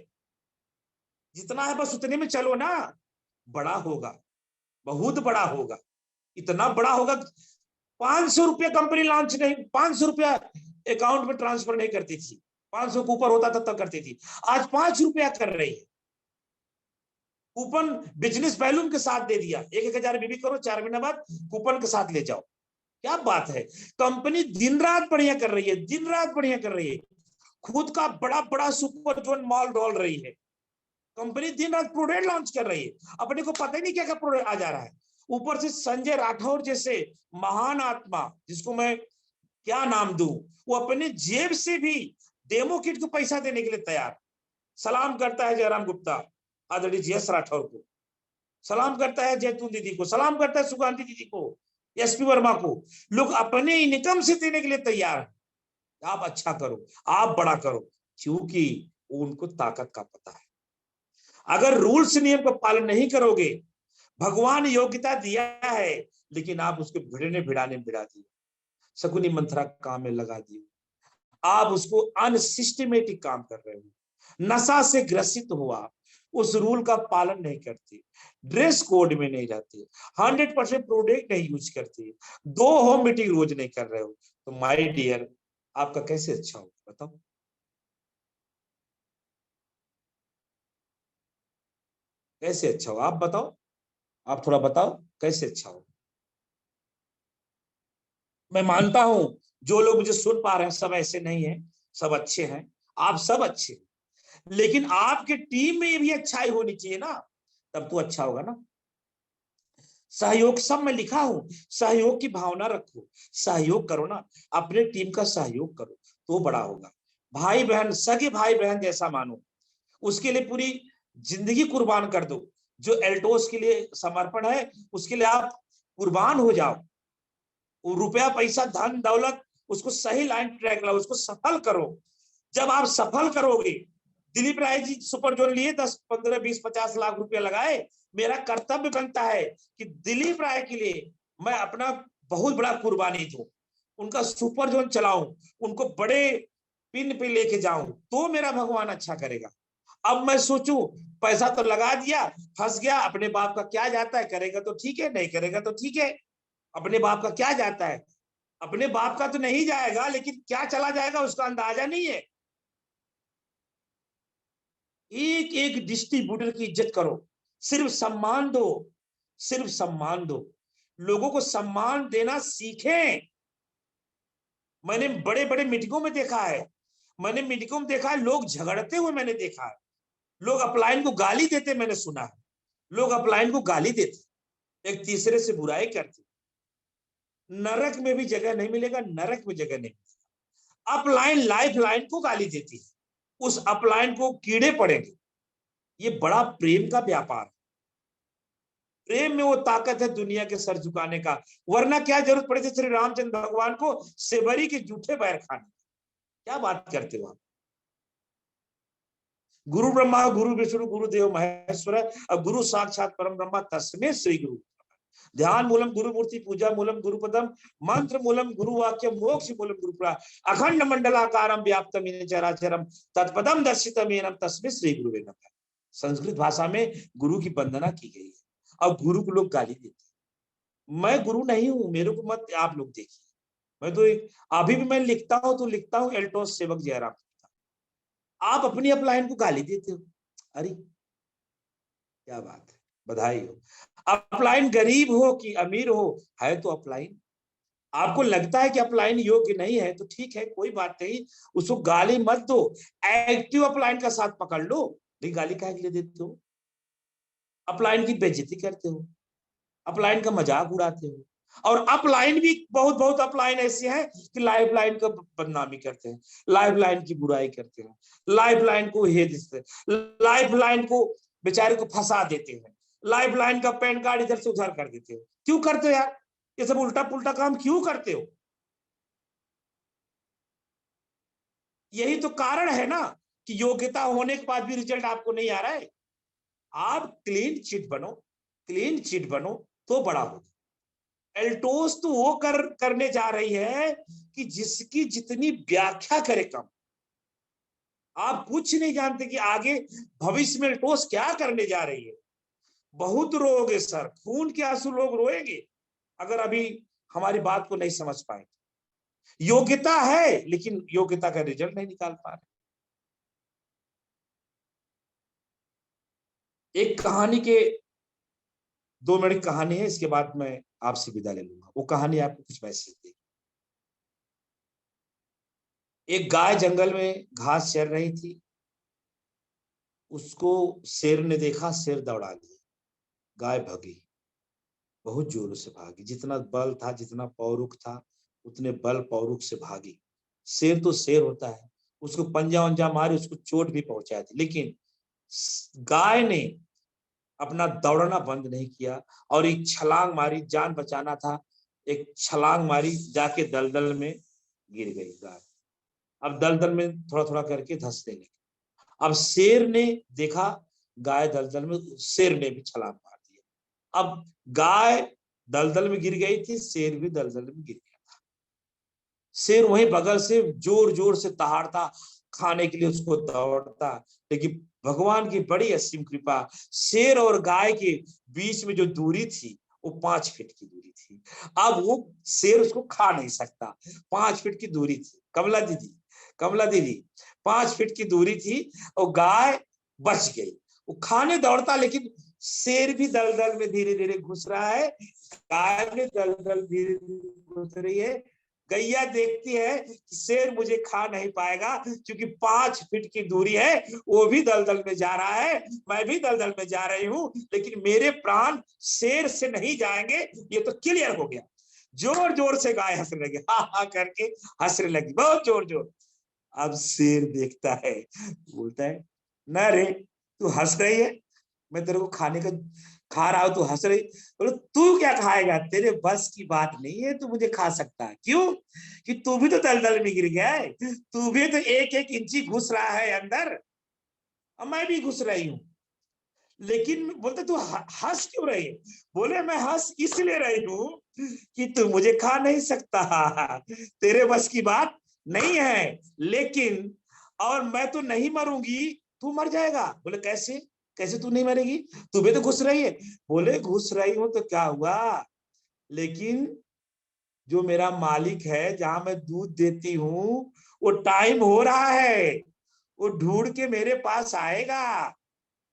जितना है बस उतने में चलो ना, बड़ा होगा, बहुत बड़ा होगा, इतना बड़ा होगा। 500 रुपया कंपनी लॉन्च नहीं, 500 रुपया अकाउंट में ट्रांसफर नहीं करती थी, 500 के ऊपर होता था तब करती थी, आज 5 रुपया कर रही है। कूपन बिजनेस बैलून के साथ दे दिया, 1,000 बीबी करो, 4 महीने बाद कूपन के साथ ले जाओ, क्या बात है। कंपनी दिन रात बढ़िया कर रही है, दिन रात बढ़िया कर रही है, खुद का बड़ा बड़ा सुपर जोन मॉल डॉल रही है, कंपनी दिन रात प्रोडक्ट लॉन्च कर रही है, अपने को पता ही नहीं क्या क्या प्रोडक्ट आ जा रहा है। ऊपर से संजय राठौर जैसे महान आत्मा, जिसको मैं क्या नाम दूं, वो अपने जेब से भी डेमो किट को पैसा देने के लिए तैयार, सलाम करता है जयराम गुप्ता, आदरणीय जीएस राठौर को सलाम करता है, जैतून दीदी को सलाम करता है, सुगांधी दीदी को, एसपी वर्मा को, लोग अपने इनकम से देने के लिए तैयार है। आप अच्छा करो, आप बड़ा करो, क्योंकि उनको ताकत का पता है। अगर रूल्स नियम का पालन नहीं करोगे, भगवान योग्यता दिया है लेकिन आप उसके भिड़ने भिड़ाने में भिड़ा दिए, शकुनी मंत्रा काम में लगा दिए, आप उसको अनसिस्टमेटिक काम कर रहे हो, नशा से ग्रसित हुआ, उस रूल का पालन नहीं करते, ड्रेस कोड में नहीं रहते, 100% प्रोडक्ट नहीं यूज करते, 2 होम मीटिंग रोज नहीं कर रहे हो, तो माय डियर आपका कैसे अच्छा होगा बताओ, कैसे अच्छा हो आप बताओ, आप थोड़ा बताओ कैसे अच्छा हो। मैं मानता हूं जो लोग मुझे सुन पा रहे हैं सब ऐसे नहीं है, सब अच्छे हैं, आप सब अच्छे हैं, लेकिन आपके टीम में भी अच्छाई होनी चाहिए ना, तब तो अच्छा होगा ना। सहयोग सब में लिखा हूं, सहयोग की भावना रखो, सहयोग करो ना, अपने टीम का सहयोग करो, तो बड़ा होगा। भाई बहन, सगे भाई बहन जैसा मानो, उसके लिए पूरी जिंदगी कुर्बान कर दो, जो एल्टोस के लिए समर्पण है उसके लिए आप कुर्बान हो जाओ, वो रुपया पैसा धन दौलत उसको सही लाइन ट्रैक लाओ, उसको सफल करो। जब आप सफल करोगे, दिलीप राय जी सुपर जोन लिए 10 15 20 50 लाख रुपया लगाए, मेरा कर्तव्य बनता है कि दिलीप राय के लिए मैं अपना बहुत बड़ा कुर्बानी दूं, उनका सुपर जोन चलाऊं, उनको बड़े पिन पे लेके जाऊं, तो मेरा भगवान अच्छा करेगा। अब मैं सोचूं पैसा तो लगा दिया, फंस गया, अपने बाप का क्या जाता है, करेगा तो ठीक है, नहीं करेगा तो ठीक है, अपने बाप का क्या जाता है, अपने बाप का तो नहीं जाएगा लेकिन क्या चला जाएगा उसका अंदाजा नहीं है। एक एक डिस्ट्रीब्यूटर की इज्जत करो, सिर्फ सम्मान दो, सिर्फ सम्मान दो, लोगों को सम्मान देना सीखें। मैंने बड़े बड़े मीटिंगों में देखा है, मैंने मीटिंगों में देखा है, लोग झगड़ते हुए मैंने देखा है, लोग अपलाइन को गाली देते मैंने सुना है, लोग अपलाइन को गाली देते, एक तीसरे से बुराई करते, नरक में भी जगह नहीं मिलेगा, नरक में जगह नहीं मिलेगा। अपलाइन लाइफ लाइन को गाली देती है, उस अपलाइन को कीड़े पड़ेंगे। ये बड़ा प्रेम का व्यापार है। प्रेम में वो ताकत है दुनिया के सर झुकाने का, वरना क्या जरूरत पड़ी थी श्री रामचंद्र भगवान को सेवरी के जूठे बैर खाने। क्या बात करते हो आप। गुरु ब्रह्मा गुरु विष्णु गुरु देव महेश्वर और गुरु साक्षात परम ब्रह्मा तस्मै श्री गुरु। ध्यान मूलम गुरु मूर्ति पूजा मूलम गुरुपदम मंत्र मूलम गुरु वाक्य मोक्ष मूलम गुरुप्रा अखंड मंडलाकारम व्याप्तम येन चराचरम तत्पदम दर्शितम येन तस्मै श्री गुरुवे नमः। संस्कृत भाषा में गुरु की वंदना की गई है। अब गुरु को लोग गाली देते हैं। मैं गुरु नहीं हूं, मेरे को मत आप लोग देखिए। मैं तो अभी भी मैं लिखता हूं तो लिखता हूं एल्टोस सेवक जयराम। आप अपनी अपलाइन को गाली देते हो। अरे क्या बात है, बधाई हो। अपलाइन गरीब हो कि अमीर हो, है तो अपलाइन। आपको लगता है कि अपलाइन योग्य नहीं है तो ठीक है, कोई बात नहीं, उसको गाली मत दो, एक्टिव अपलाइन का साथ पकड़ लो। नहीं, गाली काहे के लिए देते हो। अपलाइन की बेइज्जती करते हो, अपलाइन का मजाक उड़ाते हो। और अपलाइन भी बहुत बहुत अपलाइन ऐसे हैं कि लाइफ लाइन का बदनामी करते हैं, लाइफ लाइन की बुराई करते हैं, लाइफ लाइन को हेट देते हैं, लाइफ लाइन को बेचारे को फंसा देते हैं, लाइफ लाइन का पैन कार्ड इधर से उधर कर देते हो। क्यों करते हो यार, ये सब उल्टा पुल्टा काम क्यों करते हो। यही तो कारण है ना कि योग्यता होने के बाद भी रिजल्ट आपको नहीं आ रहा है। आप क्लीन चिट बनो, क्लीन चिट बनो तो बड़ा होगा। एल्टोस तो वो करने जा रही है कि जिसकी जितनी व्याख्या करे कम। आप कुछ नहीं जानते कि आगे भविष्य में एल्टोस क्या करने जा रही है। बहुत रोओगे सर, खून के आंसू लोग रोएंगे अगर अभी हमारी बात को नहीं समझ पाए। योग्यता है लेकिन योग्यता का रिजल्ट नहीं निकाल पा रहे। एक कहानी के 2 मिनट की कहानी है, इसके बाद मैं आपसे विदा ले लूंगा। वो कहानी आपको कुछ मैसेज देगी। एक गाय जंगल में घास चर रही थी, उसको शेर ने देखा, शेर दौड़ा लिया, गाय भागी, बहुत जोरों से भागी, जितना बल था जितना पौरुख था उतने बल पौरुख से भागी। शेर तो शेर होता है, उसको पंजा वंजा मारी, उसको चोट भी पहुंचाई थी, लेकिन गाय ने अपना दौड़ना बंद नहीं किया और एक छलांग मारी, जान बचाना था, एक छलांग मारी, जाके दलदल में गिर गई गाय। अब दलदल में थोड़ा थोड़ा करके धंसने लगी। अब शेर ने देखा गाय दलदल में, शेर ने भी छलांग मार दिया। अब गाय दलदल में गिर गई थी, शेर भी दलदल में गिर गया था। शेर वहीं बगल से जोर जोर से दहाड़ता, खाने के लिए उसको दौड़ता, लेकिन भगवान की बड़ी असीम कृपा, शेर और गाय के बीच में जो दूरी थी वो 5 फीट की दूरी थी। अब वो शेर उसको खा नहीं सकता, 5 फीट की दूरी थी। कमला दीदी, कमला दीदी, 5 फीट की दूरी थी और गाय बच गई। वो खाने दौड़ता, लेकिन शेर भी दलदल में धीरे धीरे घुस रहा है, गाय भी दलदल धीरे धीरे घुस रही है। गैया देखती है कि शेर मुझे खा नहीं पाएगा क्योंकि 5 फीट की दूरी है, वो भी दलदल में जा रहा है, मैं भी दलदल में जा रही हूँ, लेकिन मेरे प्राण शेर से नहीं जाएंगे, ये तो क्लियर हो गया। जोर जोर से गाय हंसने लगी, हा हा करके हंसने लगी, बहुत जोर जोर। अब शेर देखता है, बोलता है, ना रे तू हंस रही है, मैं तेरे को खाने का खा रहा हूं, तू हंस रही। बोले तू क्या खाएगा, तेरे बस की बात नहीं है, तू मुझे खा सकता है। क्यों, कि तू भी तो दलदल में गिर गया है, तू भी तो एक एक इंची घुस रहा है अंदर, और मैं भी घुस रही हूँ। लेकिन बोलते तू हंस क्यों रही है। बोले मैं हंस इसलिए रही हूं कि तू मुझे खा नहीं सकता, तेरे बस की बात नहीं है, लेकिन और मैं तो नहीं मरूंगी, तू मर जाएगा। बोले कैसे, कैसे तू नहीं मरेगी, तू भी तो घुस रही है। बोले घुस रही हूं तो क्या हुआ, लेकिन जो मेरा मालिक है, जहां मैं दूध देती हूँ, वो टाइम हो रहा है, वो ढूंढ के मेरे पास आएगा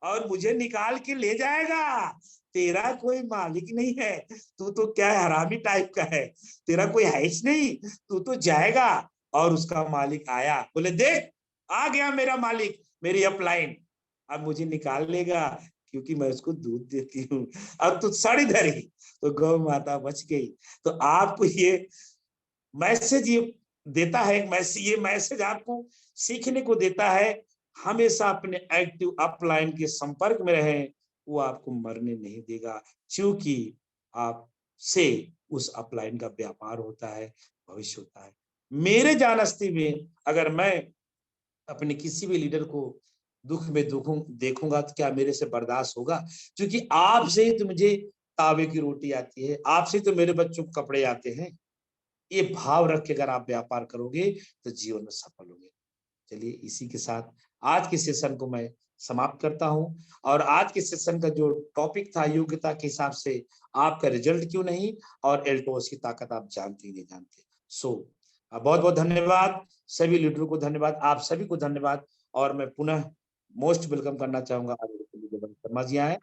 और मुझे निकाल के ले जाएगा। तेरा कोई मालिक नहीं है, तू तो क्या है, हरामी टाइप का है, तेरा कोई है ही नहीं, तू तो जाएगा। और उसका मालिक आया, बोले देख आ गया मेरा मालिक, मेरी अपलाइन, अब मुझे निकाल लेगा क्योंकि मैं उसको दूध देती हूँ। अब तू सड़ इधर ही, तो गौ माता बच गई। तो आपको ये मैसेज ये देता है, ये मैसेज आपको सीखने को देता है हमेशा अपने एक्टिव अपलाइन के संपर्क में रहें, वो आपको मरने नहीं देगा, क्योंकि आपसे उस अपलाइन का व्यापार होता है, भविष्य होता है। मेरे जानस्ती में अगर मैं अपने किसी भी लीडर को दुख में देखूंगा तो क्या मेरे से बर्दाश्त होगा? क्योंकि आपसे ही तो मुझे तावे की रोटी आती है, आपसे तो मेरे बच्चों को कपड़े आते हैं। ये भाव रख के अगर आप व्यापार करोगे तो जीवन में सफल होगे। चलिए इसी के साथ आज के सेशन को मैं समाप्त करता हूं, और आज के सेशन का जो टॉपिक था, योग्यता के हिसाब से आपका रिजल्ट क्यों नहीं, और एल्टोस की ताकत आप जानते ही नहीं जानते। सो बहुत बहुत धन्यवाद, सभी लीडरों को धन्यवाद, आप सभी को धन्यवाद। और मैं पुनः मोस्ट वेलकम करना चाहूंगा आज शर्मा जी आए।